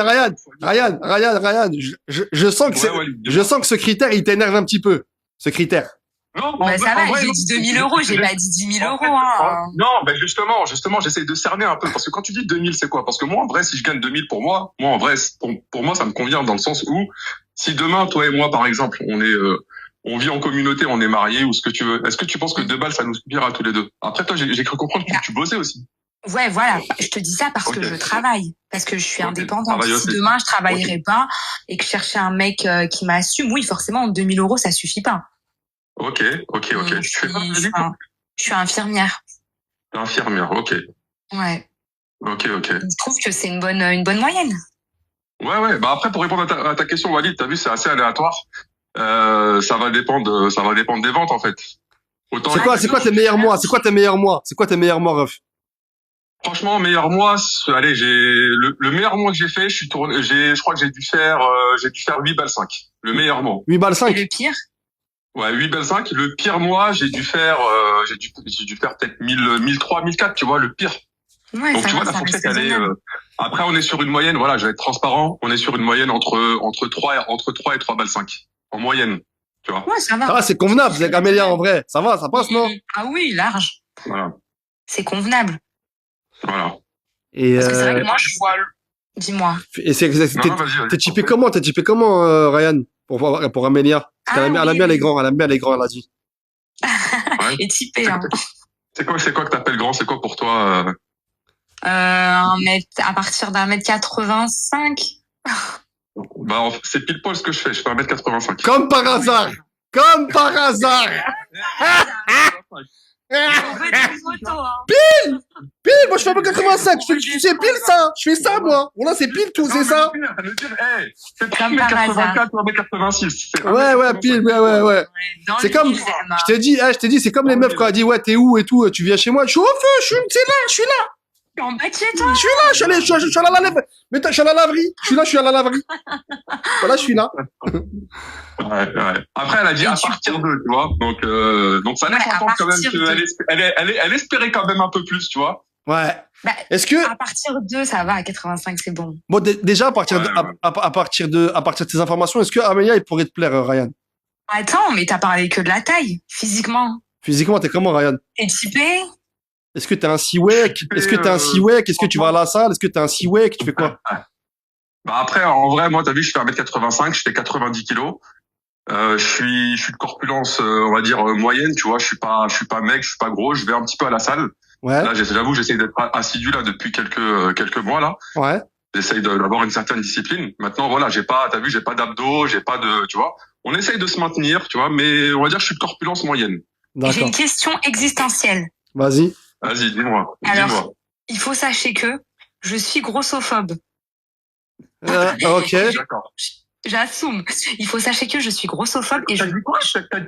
je sens que Ouais, Walid, dis-moi. je sens que ce critère, il t'énerve un petit peu. Ce critère. Non, Bah, ça va, j'ai non. dit 2000 euros, j'ai pas dit 10 000 En euros, fait, hein. non, ben justement, j'essaie de cerner un peu parce que quand tu dis 2000, c'est quoi? Parce que moi, en vrai, si je gagne 2000 pour moi, en vrai, pour moi, ça me convient dans le sens où si demain, toi et moi, par exemple, on vit en communauté, on est mariés ou ce que tu veux, est-ce que tu penses que 2 balles, ça nous suffira tous les deux? Après, toi, j'ai cru comprendre que tu bossais aussi. Ouais, voilà. Je te dis ça parce Ok. que je travaille, parce que je suis Ok, indépendante. travaille Si aussi. demain je travaillerais pas et que je cherchais un mec qui m'assume, oui, forcément, 2000 euros, ça suffit pas. Ok. Je Tu fais quoi, suis, tu dis? je suis infirmière. Infirmière, ok. Ouais. Ok. Je trouve que c'est une bonne moyenne. Ouais. Bah après, pour répondre à ta question, Walid, t'as vu, c'est assez aléatoire. Ça va dépendre des ventes, en fait. Autant, C'est quoi tes meilleurs mois? C'est quoi tes meilleurs mois, ref? franchement, meilleur mois, allez, le meilleur mois que j'ai fait, je crois que j'ai dû faire 8 balles 5. Le meilleur mois. 8 balles Et 5. le pire, Ouais, 8 balles 5. Le pire mois, j'ai dû faire peut-être 1003, 1004, tu vois, le pire. ouais, Donc, ça tu vois, va, la ça reste fourchette, elle est, raisonnable. après, on est sur une moyenne, voilà, je vais être transparent, on est sur une moyenne entre 3 et 3 balles 5. En moyenne. Tu vois. Ouais, ça va. Ça va, c'est convenable, c'est Amélia, en vrai. Ça va, ça passe, non? Ah oui, large. Voilà. C'est convenable. Et, Parce que c'est vrai que moi, je vois. Dis-moi. et Non, vas-y. t'es typé comment, Ryan? Pour Amélia? Parce qu'elle Ah, elle aime bien oui. les grands, elle a dit. Ouais. Et typé, hein. C'est quoi que t'appelles grand? C'est quoi pour toi? À partir d'1m85. Bah, c'est pile poil ce que je fais. Je fais 1m85. Comme par hasard! Comme par hasard! On veut des photos, hein. Pile, moi je fais 1m85, tu sais pile ça, je fais ça moi. Voilà, c'est pile tout, c'est ça. C'est Comme par 1m84 ou 1m86. Ouais, pile, ouais. Dans C'est le comme, dilemme, hein. je t'ai dit, c'est comme les meufs quand elle dit ouais, t'es où et tout, tu viens chez moi, je suis au feu, je suis là, Je suis en bas de chez toi. je suis à la laverie. Mais je suis à la laverie, je suis à la laverie. Voilà, je suis là. Ouais. Après, elle a dit Et à du partir coup- de, tu vois. Donc ça laisse Ouais, à entendre quand même partir elle espérait quand même un peu plus, tu vois. Ouais. Bah, Est-ce que, à partir de, ça va, à 85, c'est bon. bon, déjà à partir Ouais. à partir de tes informations, est-ce que Amélia il pourrait te plaire, Ryan? Attends, mais t'as parlé que de la taille, physiquement. Physiquement, t'es comment, Ryan? T'es typé? Est-ce que t'es un Siwek? Est-ce que t'es un Siwek? Est-ce que tu vas à la salle? Est-ce que t'es un Siwek? Tu fais quoi? Bah après, en vrai, moi, t'as vu, je fais 1m85, je fais 90 kilos. Je suis de corpulence, on va dire moyenne, tu vois. Je suis pas mec, je suis pas gros. Je vais un petit peu à la salle. Ouais, Là, j'avoue, j'essaie d'être assidu là depuis quelques mois là. ouais. J'essaye d'avoir une certaine discipline. Maintenant, voilà, j'ai pas d'abdos, j'ai pas de, tu vois. On essaye de se maintenir, tu vois, mais on va dire que je suis de corpulence moyenne. J'ai D'accord. une question existentielle. Vas-y. Vas-y, dis-moi. Alors, il faut sachez que je suis grossophobe. Ok. D'accord. J'assume. Il faut sachez que je suis grossophobe et je... T'as dit quoi?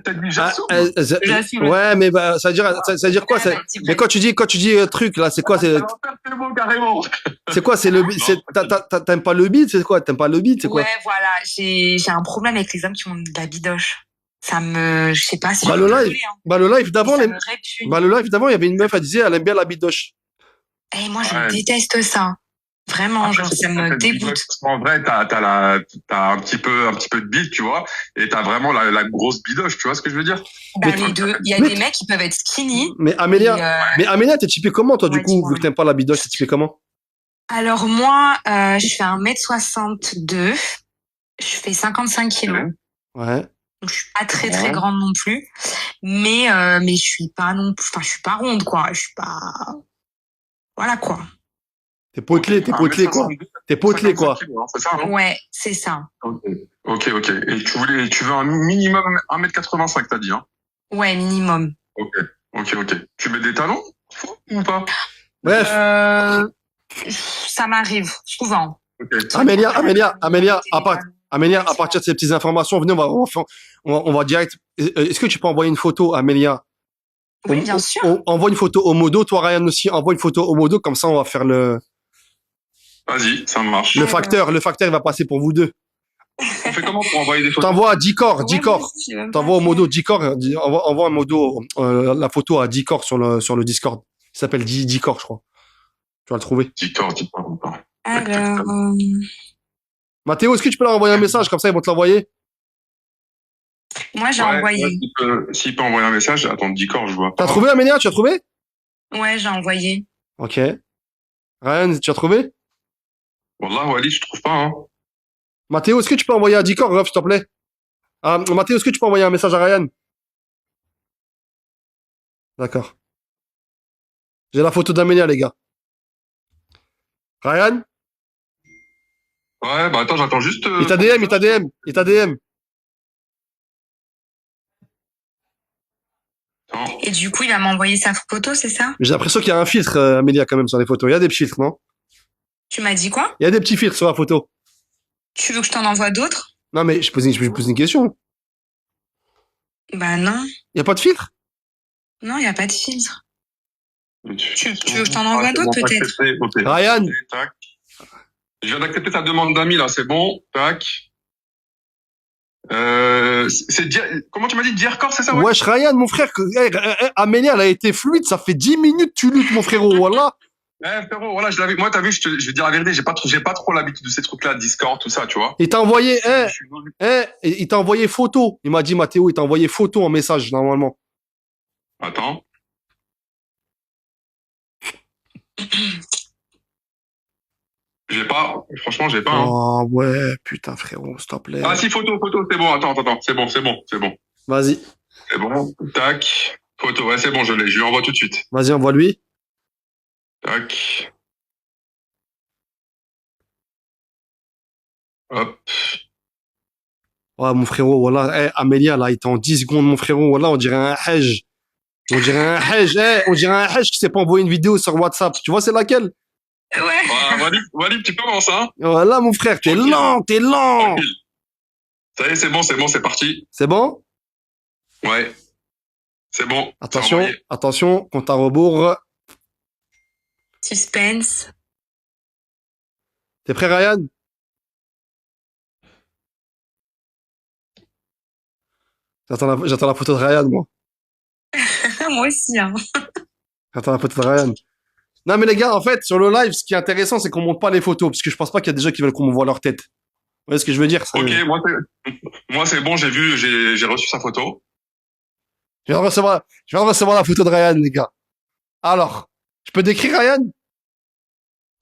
T'as dit Ah, j'assume? J'assume. ouais, mais bah, ça veut dire quoi? Ouais, bah, Mais quand tu dis truc là, c'est quoi? C'est le mot carrément. C'est quoi? T'aimes pas le beat? C'est quoi? T'aimes pas le beat? C'est quoi? Ouais, voilà. J'ai un problème avec les hommes qui ont de la bidoche. Ça me, je sais pas si Bah, je le peux live, rigoler, hein. bah, le live d'avant, Ça me répugne. le live d'avant, il y avait une meuf, elle disait, elle aime bien la bidoche. Eh, moi, je Ouais. déteste ça. Vraiment, Après, genre, c'est ça pour ça me que le dégoûte. beatbox, parce qu'en vrai, t'as un petit peu de beat, tu vois, et t'as vraiment la grosse bidoche, tu vois ce que je veux dire? Bah, Mais- les deux. Il y a mais- des mecs qui peuvent être skinny. Mais Et, Amélia, t'es typé comment, toi, du Ouais, coup, dis-moi. vu que t'aimes pas la bidoche, t'es typé comment? alors moi, je fais 1m62. Je fais 55 kilos. Ouais. Donc, je suis pas très, Ouais. très grande non plus. Mais je suis pas non plus, enfin, je suis pas ronde, quoi. Je suis pas, voilà, quoi. T'es potelé, quoi. T'es potelé, quoi. 55 kilos, hein, c'est ça, non? Ouais, c'est ça. Ok. Et tu veux un minimum 1m85, t'as dit, hein? Ouais, minimum. Ok. Tu mets des talons ou pas? Bref. Ça m'arrive souvent. Ok. Amélia, à partir de ces petites informations, venez, on va direct. Est-ce que tu peux envoyer une photo, Amélia? Oui, bien sûr. Envoie une photo au modo, toi, Ryan aussi, envoie une photo au modo, comme ça, on va faire Vas-y, ça marche. le facteur, il va passer pour vous deux. On fait comment pour envoyer des photos? T'envoies à 10 corps, Ouais, 10 moi corps. aussi, j'ai même T'envoies pas au fait. modo 10 corps, envoie un modo, la photo à 10 corps sur le Discord. Il s'appelle 10 corps, je crois. Tu vas le trouver. Dis-toi. Alors, Mathéo, est-ce que tu peux leur envoyer un message, comme ça, ils vont te l'envoyer? moi, j'ai envoyé. S'il peut envoyer un message, attends, Discord, je vois. T'as trouvé, Amélia? Tu as trouvé? Ouais, j'ai envoyé. Ok. Ryan, tu as trouvé? Wallah, Wally, je trouve pas, hein. Mathéo, est-ce que tu peux envoyer à 10 corps, ref, s'il te plaît? Mathéo, est-ce que tu peux envoyer un message à Ryan? D'accord. J'ai la photo d'Amélia, les gars. Ryan? Ouais, bah attends, j'attends juste. Il t'a DM. Attends. Et du coup, il va m'envoyer sa photo, c'est ça? J'ai l'impression qu'il y a un filtre, Amélia, quand même, sur les photos. Il y a des petits filtres, non? Tu m'as dit quoi? Il y a des petits filtres sur la photo. Tu veux que je t'en envoie d'autres? Non, mais je pose une question. Bah non. Il y a pas de filtre? Non, il n'y a pas de filtre. Tu veux que je t'en Ah, envoie c'est d'autres, bon, peut-être? accepté, ok. Ryan? Tac. Je viens d'accepter ta demande d'amis, là, c'est bon. Tac. Comment tu m'as dit, Diercor, c'est ça, ouais? Wesh, Ryan, mon frère, Amélia, elle a été fluide, ça fait 10 minutes tu luttes, mon frérot, voilà. Frérot, voilà, moi, t'as vu, je vais dire la vérité, j'ai pas trop l'habitude de ces trucs-là, Discord, tout ça, tu vois. Il t'a envoyé, Je suis dans le- il t'a envoyé photo. Il m'a dit, Mathéo, il t'a envoyé photo en message, normalement. Attends. Franchement, j'ai pas, hein. Oh, ouais, putain, frérot, s'il te plaît. Ah, si, photo, c'est bon, attends, c'est bon. Vas-y, C'est bon, tac. Photo, ouais, c'est bon, je lui envoie tout de suite. vas-y, envoie-lui. Tac. Hop. Ouais, mon frérot, voilà. Amélia, là, il était en 10 secondes, mon frérot, voilà, on dirait un hège. On dirait un hège qui s'est pas envoyé une vidéo sur WhatsApp. Tu vois, c'est laquelle? Ouais. Bah, Walid, tu commences, hein? Voilà, mon frère, t'es lent. Tranquille. Ça y est, c'est bon, c'est parti. C'est bon? Ouais. C'est bon. c'est Attention, envoyé. compte à rebours. Suspense. T'es prêt, Ryan? J'attends la photo de Ryan, moi. Moi aussi, hein. J'attends la photo de Ryan. Non, mais les gars, en fait, sur le live, ce qui est intéressant, c'est qu'on montre pas les photos, parce que je pense pas qu'il y a des gens qui veulent qu'on voit leur tête. Vous voyez ce que je veux dire? Ok, moi, c'est bon, j'ai reçu sa photo. Je viens de recevoir la photo de Ryan, les gars. Alors, je peux décrire Ryan?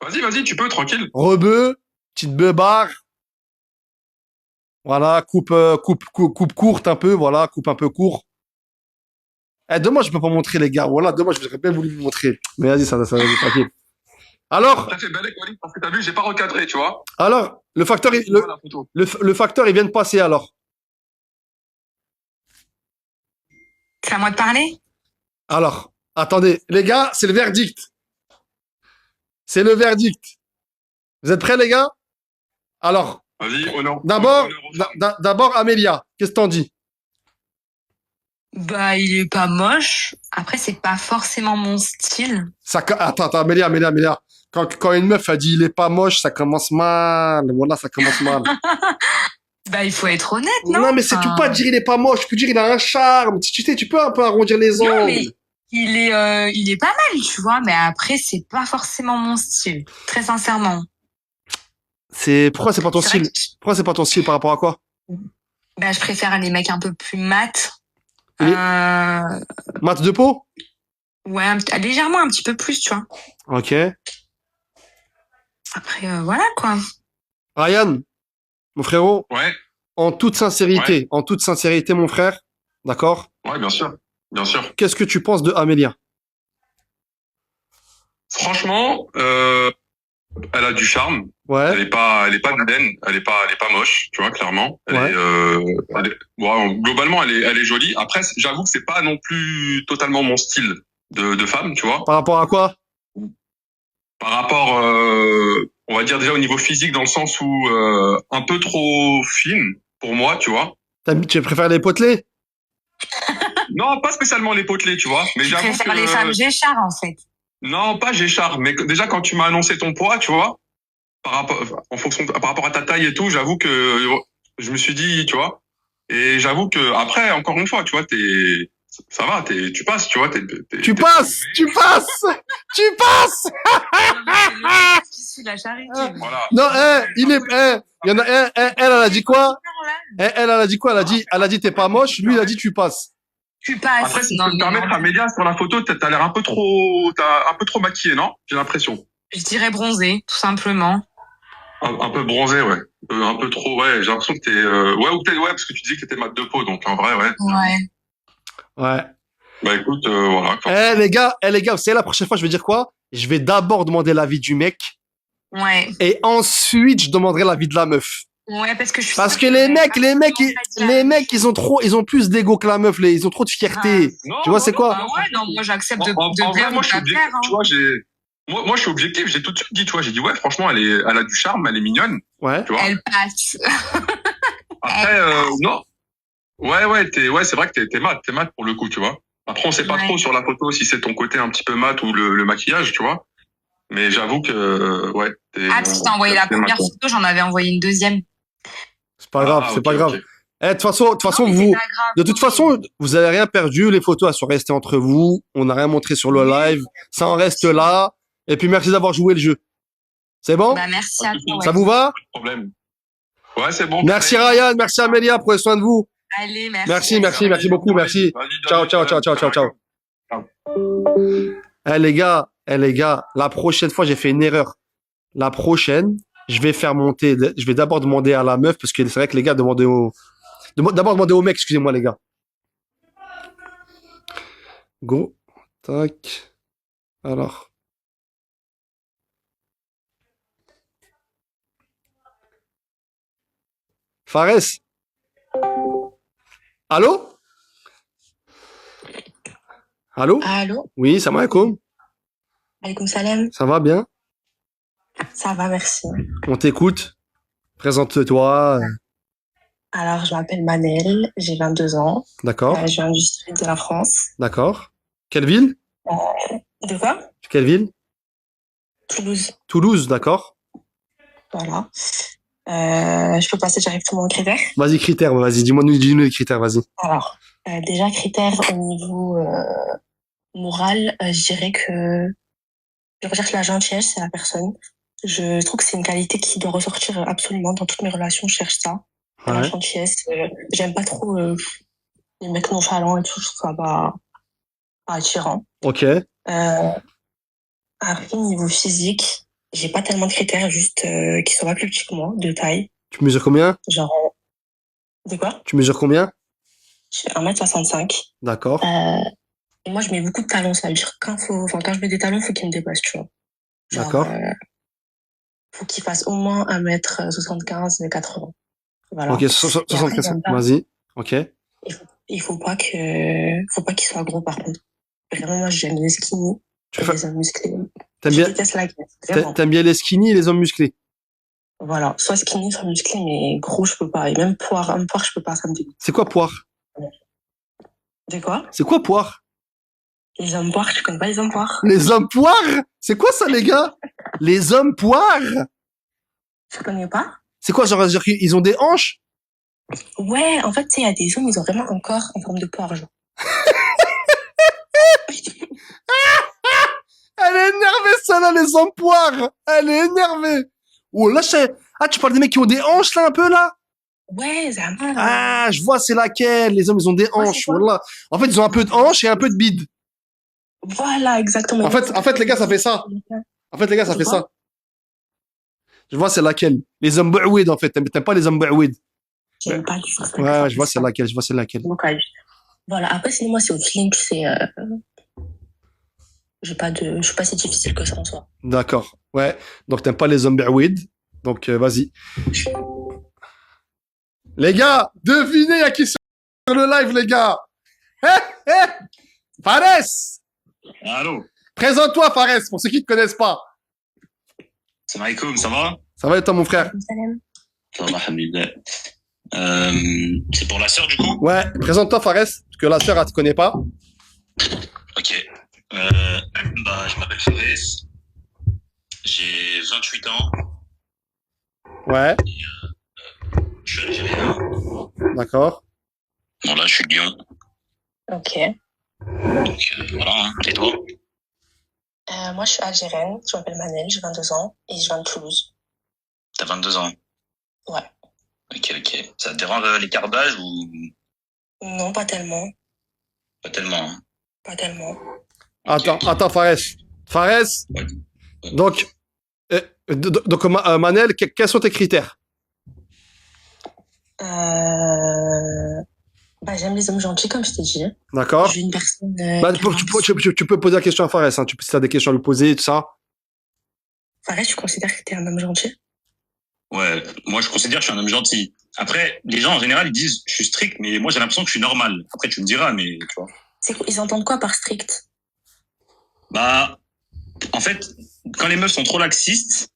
Vas-y, tu peux, tranquille. Rebeu, petite beubare. Voilà, coupe courte un peu, voilà, coupe un peu court. Demain, je peux pas montrer, les gars. Voilà, demain, je voudrais bien voulu vous montrer. Mais vas-y, ça va, tranquille. Alors, T'as fait belle Walid, parce que t'as vu, j'ai pas recadré, tu vois. alors, le facteur, Voilà, la photo. le facteur, il vient de passer, alors. C'est à moi de parler? Alors, attendez, les gars, c'est le verdict. C'est le verdict. Vous êtes prêts, les gars? Alors, Vas-y, honneur. d'abord, honneur aux femmes. d'abord, Amélia, qu'est-ce que t'en dis? Bah, il est pas moche. Après, c'est pas forcément mon style. Attends, Amélia. Quand une meuf a dit il est pas moche, ça commence mal. Voilà, ça commence mal. Bah, il faut être honnête, non? Non, mais c'est tu peux pas dire il est pas moche, tu peux dire il a un charme. Tu sais, tu peux un peu arrondir les Non, angles. mais il est pas mal, tu vois, mais après, c'est pas forcément mon style, très sincèrement. Pourquoi c'est pas ton C'est vrai style? que Pourquoi c'est pas ton style par rapport à quoi? bah, je préfère les mecs un peu plus mat. Les Euh, mat de peau? ouais, légèrement un petit peu plus, tu vois. Ok. Après, voilà, quoi. Ryan, mon frérot, Ouais, en toute sincérité, mon frère, d'accord? ouais, bien sûr. Bien sûr. Qu'est-ce que tu penses de Amélia? Franchement, elle a du charme. Ouais, Elle est pas vilaine. Elle est pas moche, tu vois, clairement. ouais. Bon, globalement, elle est jolie. Après, j'avoue que c'est pas non plus totalement mon style de femme, tu vois. Par rapport à quoi? Par rapport, on va dire déjà au niveau physique, dans le sens où un peu trop fine pour moi, tu vois. Tu préfères les potelés? Non, pas spécialement les potelés, tu vois. Mais Je j'avoue préfère que les femmes Géchard, en fait. non, pas Géchard, mais déjà quand tu m'as annoncé ton poids, tu vois, par rapport à ta taille et tout, j'avoue que je me suis dit, tu vois. Et j'avoue que après, encore une fois, tu vois, ça va, tu passes, tu vois, Tu t'es passes! Tu passes! Tu passes! Qui suit la charité. voilà. Non, il y en a elle a dit quoi? Elle a dit quoi? Elle a dit t'es pas moche, lui, il a dit tu passes. Tu passes. Après, si je Non, peux me mais permettre, non. Amélia, sur la photo, t'as l'air un peu trop maquillée, non? J'ai l'impression. Je dirais bronzé, tout simplement. Un peu bronzée, ouais. Un peu trop, ouais. J'ai l'impression que ouais, ou peut-être, ouais, parce que tu dis que t'étais mat de peau, donc en vrai, ouais. Ouais. Ouais. Bah écoute, voilà, quoi. Les gars, vous savez, la prochaine fois, je vais dire quoi? Je vais d'abord demander l'avis du mec, Ouais. et ensuite, je demanderai l'avis de la meuf. Ouais, parce que je suis Parce sûre que que les mecs, ils ont plus d'ego que la meuf, ils ont trop de fierté. Non, Tu vois, non, c'est non, quoi? Ah ouais, non, moi j'accepte de En vrai, plaire moi, ou je suis pas objectif, plaire. Hein. tu vois, moi, je suis objectif, j'ai tout de suite dit, tu vois, j'ai dit, ouais, franchement, elle a du charme, elle est mignonne, Ouais. tu vois. Elle passe. Après, non. Ouais, c'est vrai que t'es mat pour le coup, tu vois. Après, on sait pas Ouais. trop sur la photo si c'est ton côté un petit peu mat ou le maquillage, tu vois. Mais j'avoue que, ouais. Ah, si t'as envoyé la t'es mat, première quoi. photo, j'en avais envoyé une deuxième. C'est pas grave, c'est ok, pas grave. ok. Eh, de toute façon, Non, mais c'est pas grave. de toute façon, vous avez rien perdu. Les photos, elles sont restées entre vous. On n'a rien montré sur le live. Ça en reste là. Et puis, merci d'avoir joué le jeu. C'est bon? Bah, merci à toi. Ça Ouais. vous va? Problème. Ouais, c'est bon. Merci Ryan, merci Amélia, prenez soin de vous. Allez, merci. Merci beaucoup, merci. Ciao. Eh les gars, la prochaine fois, j'ai fait une erreur. La prochaine, je vais d'abord demander à la meuf, parce que c'est vrai que les gars, d'abord demander au mec, excusez-moi les gars. Go, tac, alors. Fares? Allô? Allô? Allô, Oui, salam alaikum. alaikum salam. Ça va bien? Ça va, merci. On t'écoute. Présente-toi. Alors, je m'appelle Manel, j'ai 22 ans. D'accord, Je viens du sud de la France. d'accord. Quelle ville? De quoi? Quelle ville? Toulouse. Toulouse, d'accord. Voilà. Je peux passer directement aux critères. Vas-y, critères, vas-y, dis-nous les critères, vas-y. Alors, déjà, critères au niveau moral, je dirais que je recherche la gentillesse à la personne. Je trouve que c'est une qualité qui doit ressortir absolument dans toutes mes relations. Je cherche ça. La Ouais. gentillesse. J'aime pas trop les mecs nonchalants et tout. Je trouve ça pas attirant. Ok. Après, niveau physique, j'ai pas tellement de critères, juste qu'ils soient pas plus petits que moi, de taille. Tu mesures combien? Genre, de quoi? Tu mesures combien? Je fais 1m65. D'accord. Et moi, je mets beaucoup de talons. Ça veut dire quand je mets des talons, faut qu'ils me dépassent, tu vois. Genre, D'accord. faut qu'ils fassent au moins 1m75, 80. Voilà. Ok, Et 75, après, j'aime pas. vas-y. Ok. Il faut pas qu'ils soient gros, par contre. Vraiment, moi, j'aime les skinny Tu et fais- les hommes musclés. T'aimes Je bien, déteste la graisse, vraiment. t'aimes bien les skinny et les hommes musclés? Voilà. Soit skinny, soit musclé, mais gros, je peux pas. Et même poire, je peux pas, ça me dégoûte. C'est quoi poire? De quoi? C'est quoi poire? Les hommes poires, tu connais pas les hommes poires? Les hommes poires? C'est quoi ça, les gars? Les hommes poires? Tu connais pas? C'est quoi, genre, ils ont des hanches? Ouais, en fait, tu sais, il y a des hommes, ils ont vraiment un corps en forme de poire, genre. là là, les hommes poires. Elle est énervée. Oh, là, tu parles des mecs qui ont des hanches, là, un peu, là? Ouais, Zama. Ah, je vois, c'est laquelle. Les hommes, ils ont des Ouais, c'est hanches, quoi? voilà. En fait, ils ont un peu de hanches et un peu de bide. Voilà, exactement. En fait, les gars, ça fait ça. En fait, les gars, ça Je fait vois. ça. Je vois, c'est laquelle. Les hommes bououid, en fait. T'aimes pas les hommes bououid? J'aime pas du tout. Ouais, je vois, c'est laquelle. Je vois, c'est laquelle. Donc, ouais. Voilà. Après, sinon, moi, c'est au feeling, tu sais, je suis pas si difficile que ça en soi. D'accord. Ouais. Donc, t'aimes pas les hommes bououid. Donc, vas-y. Les gars, devinez à qui sur le live, les gars. Eh, eh. Fares. Allô, Présente-toi, Fares, pour ceux qui te connaissent pas. salam alaikum, ça va? Ça va et toi, mon frère? Salam. Ça va, alhamdoulilah. C'est pour la sœur du coup? Ouais. Présente-toi, Fares, parce que la sœur, elle te connaît pas. Ok. Bah, je m'appelle Fares. J'ai 28 ans. Ouais. Je suis algérien. D'accord. Bon, là, je suis de Lyon. Ok. Donc, voilà. Hein. Et toi? Moi, je suis algérienne. Je m'appelle Manel. J'ai 22 ans et je viens de Toulouse. T'as 22 ans? Ouais. Ok, ok. Ça te dérange l'écart d'âge ou Non, pas tellement. pas tellement? Hein. Pas tellement. Attends, Fares. Fares. Ouais. Donc, Manel, quels sont tes critères? Bah, j'aime les hommes gentils, comme je t'ai dit. D'accord. Je suis une personne. Bah, tu peux poser la question à Fares, hein. Si t'as des questions à lui poser, tout ça. Pareil, tu considères que t'es un homme gentil? Ouais, moi je considère que je suis un homme gentil. Après, les gens en général ils disent je suis strict, mais moi j'ai l'impression que je suis normal. Après tu me diras, mais tu vois. C'est quoi? Ils entendent quoi par strict? Bah, en fait, quand les meufs sont trop laxistes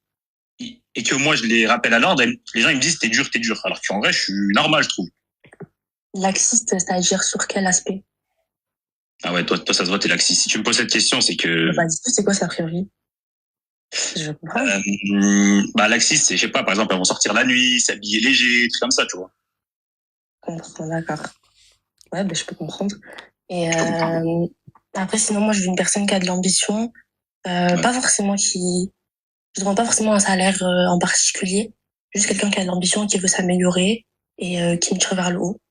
et que moi je les rappelle à l'ordre, les gens ils me disent t'es dur, t'es dur. Alors qu'en vrai je suis normal, je trouve. Laxiste, c'est-à-dire sur quel aspect? Ah ouais, toi ça se voit, t'es laxiste. Si tu me poses cette question, c'est que Bah, dis-moi, c'est quoi ça, a priori? Je comprends. bah laxiste, c'est je sais pas, par exemple elles vont sortir la nuit, s'habiller léger, trucs comme ça, tu vois. Comprends, d'accord. Ouais, bah, je peux comprendre. Et Je peux comprendre. après, sinon, moi, je suis une personne qui a de l'ambition. Pas forcément je demande pas forcément un salaire en particulier. Juste quelqu'un qui a de l'ambition, qui veut s'améliorer et qui me tire vers le haut.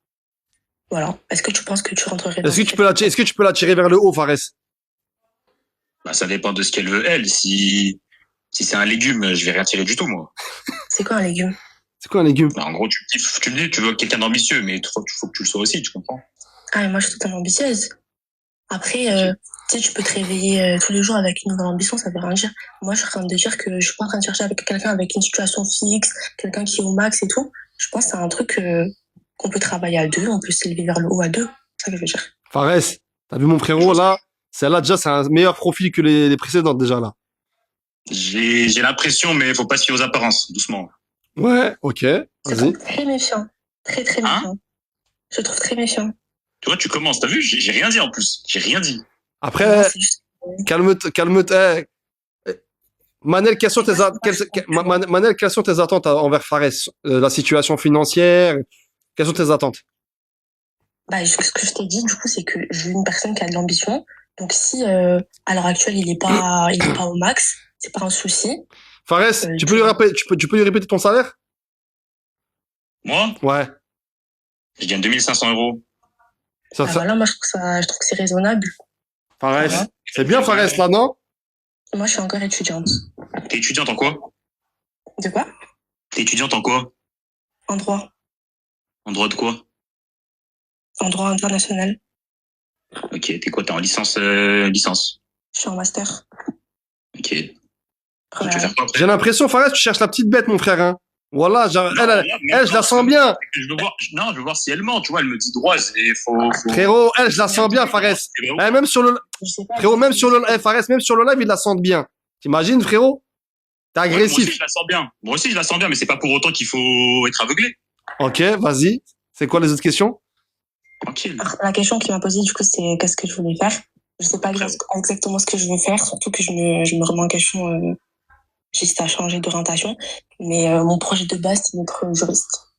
Voilà. Est-ce que tu penses que tu rentrerais dans Est-ce que tu peux la tirer vers le haut, Fares? Bah ça dépend de ce qu'elle veut elle. Si c'est un légume, je vais rien tirer du tout moi. C'est quoi un légume? C'est quoi un légume? Bah, en gros, tu me dis que tu veux quelqu'un d'ambitieux, mais il faut que tu le sois aussi, tu comprends? Ah, mais moi, je suis totalement ambitieuse. Après, tu sais, tu peux te réveiller tous les jours avec une nouvelle ambition, ça veut rien dire. Moi, je suis en train de dire que je suis pas en train de chercher avec quelqu'un avec une situation fixe, quelqu'un qui est au max et tout. Je pense que c'est un truc qu'on peut travailler à deux, on peut s'élever vers le haut à deux. C'est ça que je veux dire. Fares, t'as vu mon frérot, là? Celle-là, déjà, c'est un meilleur profil que les précédentes, déjà, là. J'ai l'impression, mais faut pas se fier aux apparences, doucement. Ouais, ok. Je Vas-y. trouve très méfiant. Très, très Hein? méfiant. Je trouve très méfiant. Tu vois, tu commences, t'as vu? J'ai rien dit en plus. J'ai rien dit. Après, Moi, c'est juste... calme-toi. Manel, quelles sont tes attentes envers Fares? La situation financière? Quelles sont tes attentes? Bah, ce que je t'ai dit, du coup, c'est que je veux une personne qui a de l'ambition. Donc, si à l'heure actuelle, il est pas au max, c'est pas un souci. Fares, tu peux lui répéter ton salaire? Moi, Ouais. je gagne 2500 €. Ça, Voilà, moi, je trouve que c'est raisonnable. Fares, Voilà. c'est bien Fares, là, non? Moi, je suis encore étudiante. T'es étudiante en quoi? De quoi? T'es étudiante en quoi? En droit. En droit de quoi? En droit international. Ok, t'es quoi? T'es en licence? Je suis en master. Ok. Tu Première veux faire année. quoi après? J'ai l'impression, Fares, tu cherches la petite bête, mon frère, hein. Voilà, genre, elle, je la sens bien. Je veux voir, non, je veux voir si elle ment, tu vois, elle me dit droit, faut... Frérot, elle, je la sens bien, Fares. Eh, même sur le, Je sais pas. frérot, Fares, même sur le live, ils la sentent bien. T'imagines, frérot? T'es Ouais, moi aussi, agressif. je la sens bien. Moi aussi, je la sens bien, mais c'est pas pour autant qu'il faut être aveuglé. Ok, vas-y. C'est quoi les autres questions? Tranquille. Alors, la question qu'il m'a posée, du coup, c'est qu'est-ce que je voulais faire. Je sais pas exactement ce que je veux faire, surtout que je me remets en question juste à changer d'orientation. Mais mon projet de base, c'est d'être juriste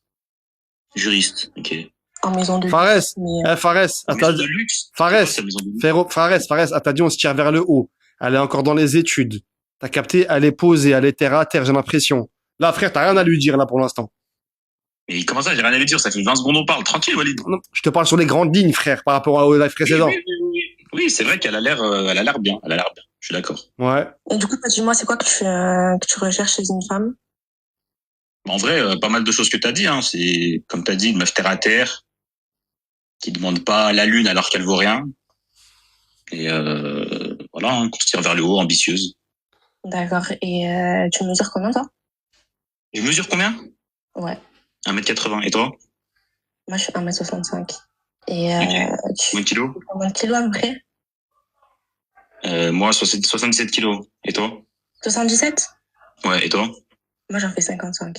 Juriste, ok. en maison de Fares, luxe. Mais Fares, Maison de luxe. Fares, C'est quoi, cette maison de luxe Fares, elle t'a dit on se tire vers le haut. Elle est encore dans les études. T'as capté, elle est posée, elle est terre à terre, j'ai l'impression. Là, frère, t'as rien à lui dire, là, pour l'instant. Mais comment ça, j'ai rien à lui dire, ça fait 20 secondes on parle. Tranquille, Walid. Non, je te parle sur les grandes lignes, frère, par rapport au live Oui, précédent. oui, c'est vrai qu'elle a l'air, elle a l'air bien. Elle a l'air bien. Je suis d'accord. Ouais. Et du coup, toi, dis-moi, c'est quoi que tu recherches chez une femme? En vrai, pas mal de choses que t'as dit, hein. C'est, comme t'as dit, une meuf terre à terre, qui demande pas la lune alors qu'elle vaut rien. Et, voilà, hein, qu'on se tire vers le haut, ambitieuse. D'accord. Et tu mesures combien, toi? Je mesure combien? Ouais. 1m80. Et toi? Moi, je suis 1m65. Et Combien de kilos? combien de kilos à peu près? Moi, 77 kilos. Et toi? 77? Ouais, et toi? Moi, j'en fais 55.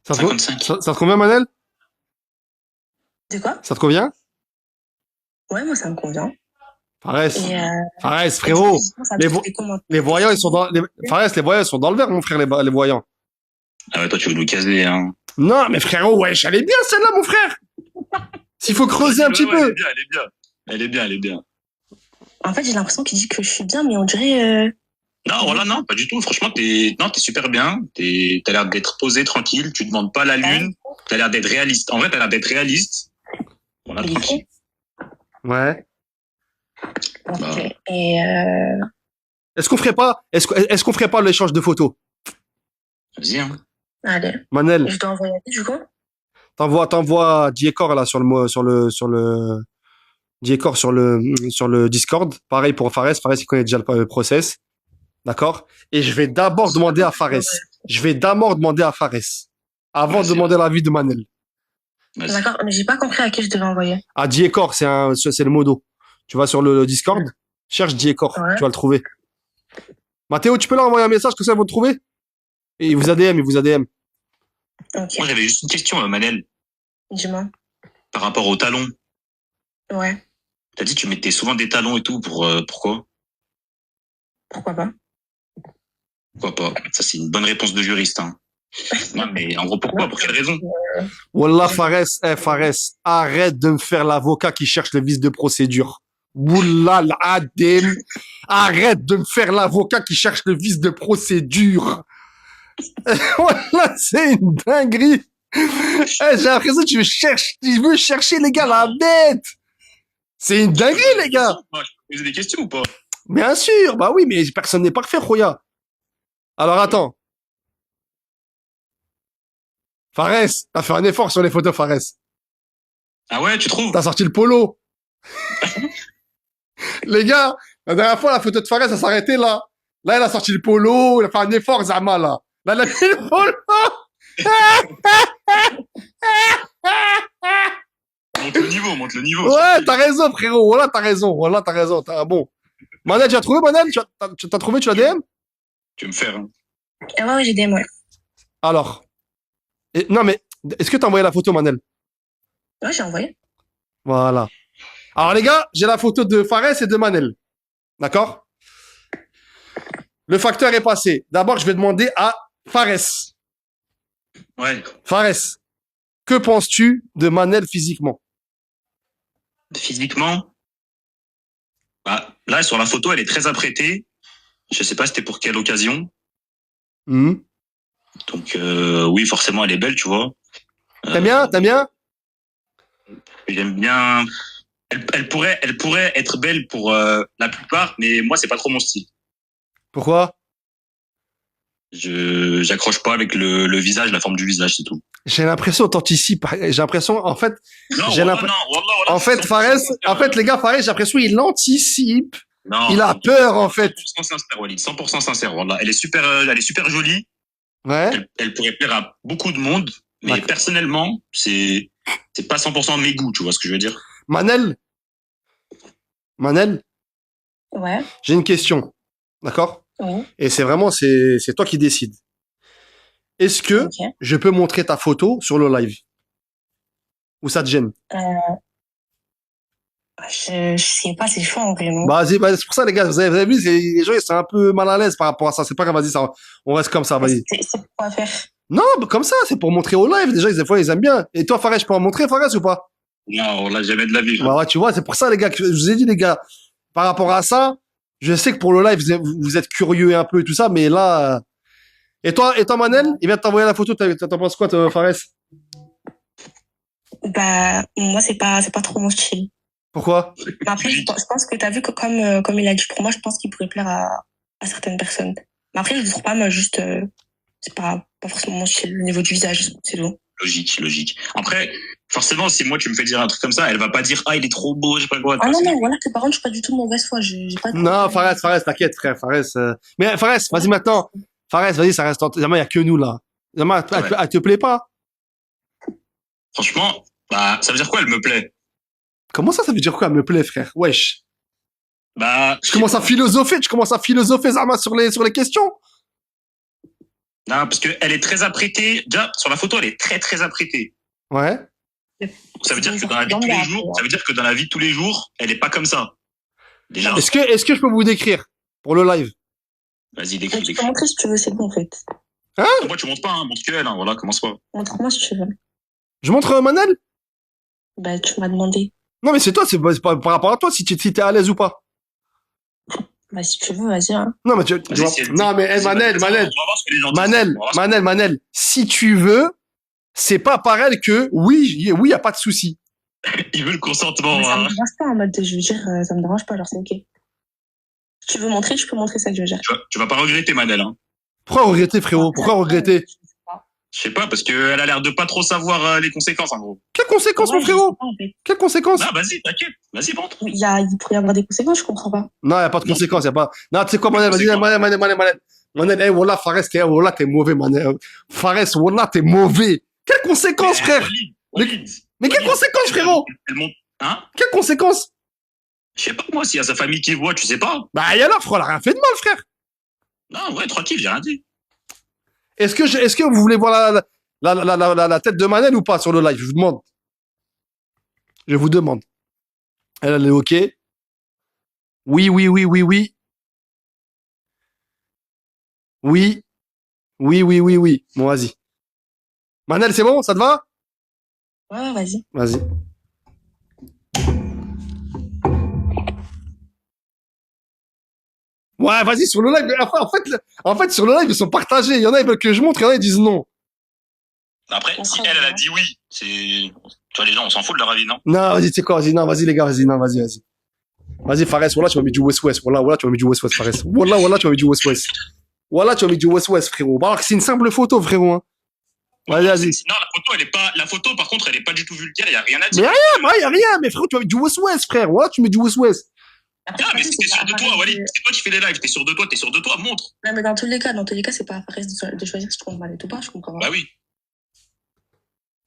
Ça te, 55. ça te convient, Manel? De quoi? Ça te convient? Ouais, moi, ça me convient. Fares, Et Fares, frérot. ça Les te vo- fait comment? Les voyants, ils sont dans, Fares, les voyants, ils sont dans le verre, mon frère, les voyants. Ah ouais, toi, tu veux nous caser, hein. Non, mais frérot, wesh, elle est bien, celle-là, mon frère. S'il faut creuser un petit Ouais, peu. Elle est bien, elle est bien. Elle est bien. En fait, j'ai l'impression qu'il dit que je suis bien, mais on dirait... Non, voilà, non, pas du tout. Franchement, t'es super bien. T'as l'air d'être posé, tranquille. Tu demandes pas la lune. T'as l'air d'être réaliste. En vrai, t'as l'air d'être réaliste. Voilà, Il est tranquille. Ouais. Ok. Bah. Et Est-ce qu'on ferait pas l'échange de photos? Vas-y, hein. allez, Manel, je dois envoyer du coup. t'envoies Diecor, là, sur le Diecor sur le Discord. Pareil pour Fares. Fares, il connaît déjà le process. D'accord? Et je vais d'abord demander à Fares. Avant de Vas-y. demander l'avis de Manel. Vas-y. D'accord, mais j'ai pas compris à qui je devais envoyer. Ah, Diecor, c'est le modo. Tu vas sur le Discord, cherche Diecor, Ouais. tu vas le trouver. Mathéo, tu peux leur envoyer un message, que ça, ils vont te trouver? Et il vous ADM. Ok, Moi, j'avais juste une question, Manel, dis-moi. par rapport aux talons. Ouais, T'as dit que tu mettais souvent des talons et tout. Pourquoi? pourquoi pas? Pourquoi pas? Ça, c'est une bonne réponse de juriste, hein. Non, mais en gros, pourquoi? Pour quelle raison? Wallah, Fares, arrête de me faire l'avocat qui cherche le vice de procédure. Wallah, l'adem. Arrête de me faire l'avocat qui cherche le vice de procédure. Wallah, c'est une dinguerie. J'ai l'impression que tu veux chercher, les gars, la bête. C'est une dinguerie, les gars. Je peux poser des questions ou pas? Bien sûr, bah oui, mais personne n'est parfait, Roya. Alors attends. Fares, t'as fait un effort sur les photos, Fares. Ah ouais, tu trouves? T'as sorti le polo. Les gars, la dernière fois, la photo de Fares, ça s'arrêtait là. Là, il a sorti le polo, il a fait un effort, Zama, là. Là, il a mis le polo. Monte le niveau. Ouais, t'as raison, frérot. Voilà, t'as raison. Bon. Manel, tu as trouvé, Manel? T'as trouvé, tu l'as DM? Tu veux me faire, hein? Ouais, j'ai des mots. Alors. Non, mais, est-ce que t'as envoyé la photo, Manel? Ouais, j'ai envoyé. Voilà. Alors, les gars, j'ai la photo de Fares et de Manel. D'accord? Le facteur est passé. D'abord, je vais demander à Fares. Ouais. Fares, que penses-tu de Manel physiquement? Physiquement, bah, là, sur la photo, elle est très apprêtée. Je sais pas c'était pour quelle occasion. Hmm. Donc, oui, forcément, elle est belle, tu vois. T'aimes bien? J'aime bien. Elle pourrait être belle pour la plupart, mais moi, c'est pas trop mon style. Pourquoi? J'accroche pas avec le visage, la forme du visage, c'est tout. J'ai l'impression, t'anticipes. J'ai l'impression, en fait, Non, J'ai wallah, l'impression- non, wallah, wallah, en fait, c'est Fares, 100% en fait, les gars, Fares, j'ai l'impression, il anticipe. non, Il a peur, en fait. 100% sincère, Walid, 100% sincère, wallah. Elle est super jolie. Ouais. Elle pourrait plaire à beaucoup de monde, mais D'accord. personnellement, c'est pas 100% mes goûts, tu vois ce que je veux dire? Manel, Ouais, j'ai une question. D'accord? oui, Et c'est toi qui décides. Est-ce que ok. je peux montrer ta photo sur le live? Ou ça te gêne? Je sais pas, c'est chaud en vrai, non? Bah, c'est pour ça, les gars, vous avez vu, les gens, ils sont un peu mal à l'aise par rapport à ça. C'est pas grave, vas-y, ça, on reste comme ça, vas-y. C'est pour quoi faire? Non, bah, comme ça, c'est pour montrer au live. Déjà, des fois, ils aiment bien. Et toi, Fares, je peux en montrer, Fares, ou pas? Non, wallah, jamais de la vie. Bah, ouais, tu vois, c'est pour ça, les gars, que je vous ai dit, les gars, par rapport à ça, Je sais que pour le live, vous êtes curieux un peu et tout ça, mais là... Et toi, Manel, il vient de t'envoyer la photo, t'en penses quoi, Fares? Bah, moi, c'est pas trop mon style. Pourquoi? Mais après, je pense que t'as vu que comme il a dit pour moi, je pense qu'il pourrait plaire à certaines personnes. Mais après, je le trouve pas, moi, juste, c'est pas forcément mon style, au niveau du visage, c'est tout. Logique. Après, forcément, si moi tu me fais dire un truc comme ça, elle va pas dire ah il est trop beau, je sais pas quoi. Ah non, voilà, que par contre, je suis pas du tout de mauvaise foi, j'ai pas de... Non, Fares, t'inquiète, frère, Fares. Mais Fares, vas-y maintenant. Fares, vas-y, ça reste... Évidemment, il y a que nous, là. Évidemment, elle te plaît pas? Franchement, bah, ça veut dire quoi, elle me plaît? Comment ça veut dire quoi, elle me plaît, frère? Wesh. Bah, Tu commences à philosopher, Zama, sur les questions? non, parce que elle est très apprêtée. Déjà, sur la photo, elle est très, très apprêtée. Ouais. Donc, ça veut dire que dans la vie de tous les jours, elle est pas comme ça. Déjà. Est-ce que je peux vous décrire pour le live? Vas-y, Tu décris. peux montrer si tu veux, c'est bon, en fait. Moi, tu montes pas, hein, montre que elle, hein, voilà, commence pas. Montre-moi si tu veux. Je montre Manel? Bah, tu m'as demandé. Non, mais c'est toi, c'est pas par rapport à toi, si t'es à l'aise ou pas. Bah, si tu veux, vas-y, hein. Non, mais Vas-y, si elle dit- non, mais vas-y, Manel, on va voir ce que les gens disent. Manel, si tu veux, c'est pas pareil que oui, y a pas de souci. Il veut le consentement. Mais ça me Hein. dérange pas, en mode, je veux dire, ça me dérange pas, alors c'est ok. Si tu veux montrer, tu peux montrer ça que je veux dire. Tu vas pas regretter, Manel. Hein. Pourquoi regretter, frérot? Pourquoi regretter? Je sais pas, parce qu'elle a l'air de pas trop savoir les conséquences, en gros. Quelles conséquences, mon frérot? Quelles conséquences? Non, vas-y, t'inquiète. Vas-y, montre. Il pourrait y avoir des conséquences, je comprends pas. Non, y a pas de conséquences, y a pas. Non, tu sais quoi, Manel, vas-y, Manel. Manel, hey, wallah, Fares, t'es mauvais, Manel. Fares, wallah, t'es mauvais. Quelles conséquences, frère? Mais quelles conséquences, frérot? Elle monte. Hein? Quelles conséquences? Je sais pas, moi, s'il y a sa famille qui voit, tu sais pas. Bah, y a là, frère, elle a rien fait de mal, frère. Non, ouais, tranquille, j'ai rien dit. Est-ce que vous voulez voir la tête de Manel ou pas sur le live? Je vous demande. Je vous demande. Elle est OK. Oui. Oui. Bon, vas-y. Manel, c'est bon? Ça te va? Ouais, vas-y. Vas-y. Ouais, vas-y, sur le live. En fait, sur le live, ils sont partagés. Il y en a, ils veulent que je montre, il y en a, ils disent non. Après, si elle a dit oui, c'est. Tu vois, les gens, on s'en fout de leur avis, non? Non, vas-y, tu sais quoi? Vas-y, non, vas-y, les gars, vas-y, non, vas-y. Vas-y, Fares, voilà, tu m'as mis du West-West. Voilà, tu m'as mis du West-West, Fares. Voilà, tu m'as mis du West-West. Voilà, tu m'as mis du West-West, frérot. Bah, alors que c'est une simple photo, frérot, hein. Vas-y. Non, la photo, par contre, elle est pas du tout vulgaire, y a rien à Mais dire. y a rien, mais frérot, tu m'as mis du West-West, frère. Voilà, tu mets du West-West. Ah, mais si t'es sûr de toi, Walid, c'est toi qui fais les lives, t'es sûr de toi, montre. Non, mais dans tous les cas, c'est pas à Fares de choisir si tu comprends mal ou pas, je comprends pas. Bah oui.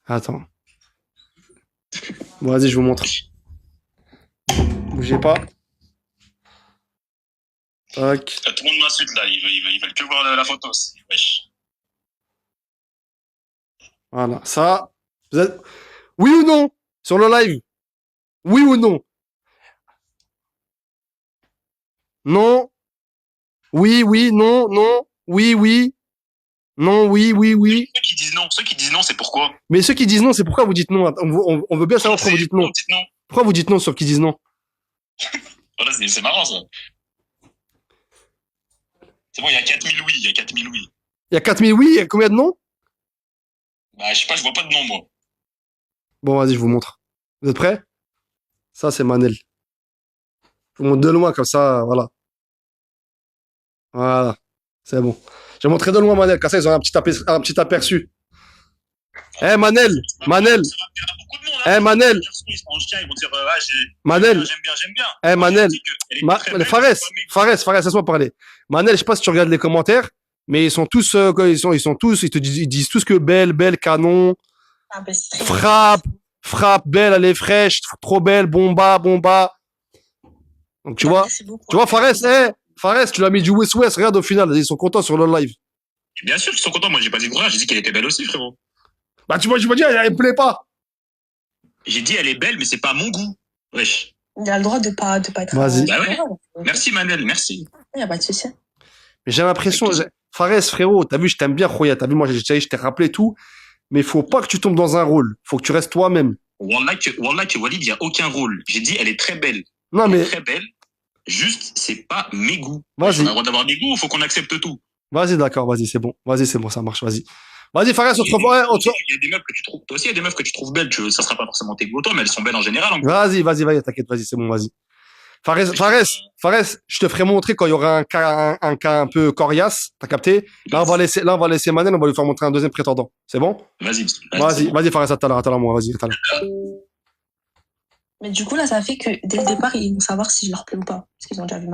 Attends. Bon, vas-y, je vous montre. Bougez pas. Tac. Tout le monde m'insulte, là, ils veulent que voir la photo, wesh. Voilà, ça. Vous êtes... Oui ou non? Sur le live? Oui ou non? Non. Oui, non. Oui. Non, oui. Ceux qui disent non, c'est pourquoi? Mais ceux qui disent non, c'est pourquoi vous dites non? On veut bien savoir pourquoi vous dites non. Dites non. Pourquoi vous dites non sur qui disent non? Voilà, c'est marrant, ça. C'est bon, il y a 4000 oui, Il y a 4000 oui, il y a combien de non? Bah, je sais pas, je vois pas de nom, moi. Bon, vas-y, je vous montre. Vous êtes prêts? Ça, c'est Manel. Je vous montre de loin, comme ça, voilà. Voilà. C'est bon. Je vais montrer de loin, Manel, comme ça, ils ont un petit aperçu. Eh, Manel. Manel. Eh, Manel. Manel. J'aime bien. Eh, Manel. Fares, laisse-moi parler. Manel, je sais pas si tu regardes les commentaires, mais ils sont tous, ils disent tous que belle, canon, Ah, bah, c'est très frappe, belle, elle est fraîche, trop belle, bomba. Donc, tu vois, Merci beaucoup. Fares, tu l'as mis du West-West, regarde au final, ils sont contents sur le live. Bien sûr qu'ils sont contents, moi j'ai pas dit le contraire, j'ai dit qu'elle était belle aussi, frérot. Bah, tu m'as dit, elle me plaît pas. J'ai dit elle est belle, mais c'est pas mon goût. Wesh. Il a le droit de pas être... Vas-y. Bah ouais. Merci Manel, merci. Il n'y a pas de souci. Mais j'ai l'impression, Fares, frérot, t'as vu, je t'aime bien, Khoya, t'as vu, moi, je t'ai rappelé tout, mais faut pas que tu tombes dans un rôle. Faut que tu restes toi-même. Wallah que Walid, il y a aucun rôle. J'ai dit elle est très belle. Non, Elle mais, est très belle. Juste, c'est pas mes goûts. Vas-y. On a le droit d'avoir des goûts, faut qu'on accepte tout. Vas-y, d'accord, vas-y, c'est bon. Vas-y, c'est bon, ça marche, vas-y. Vas-y, Fares, on te revoit. Il y a des meufs que tu trouves, toi aussi, il y a des meufs que tu trouves belles, ça sera pas forcément tes goûts, toi, mais elles sont belles en général. Vas-y, t'inquiète, vas-y, c'est bon, vas-y. Fares, je te ferai montrer quand il y aura un cas un peu coriace, t'as capté? Là, on va laisser Manel, on va lui faire montrer un deuxième prétendant. C'est bon? Vas-y, Fares, à tout à l'heure, moi, vas-y, à tout à l'heure. Mais du coup, là, ça fait que dès le départ, ils vont savoir si je leur plais ou pas. Parce qu'ils ont déjà vu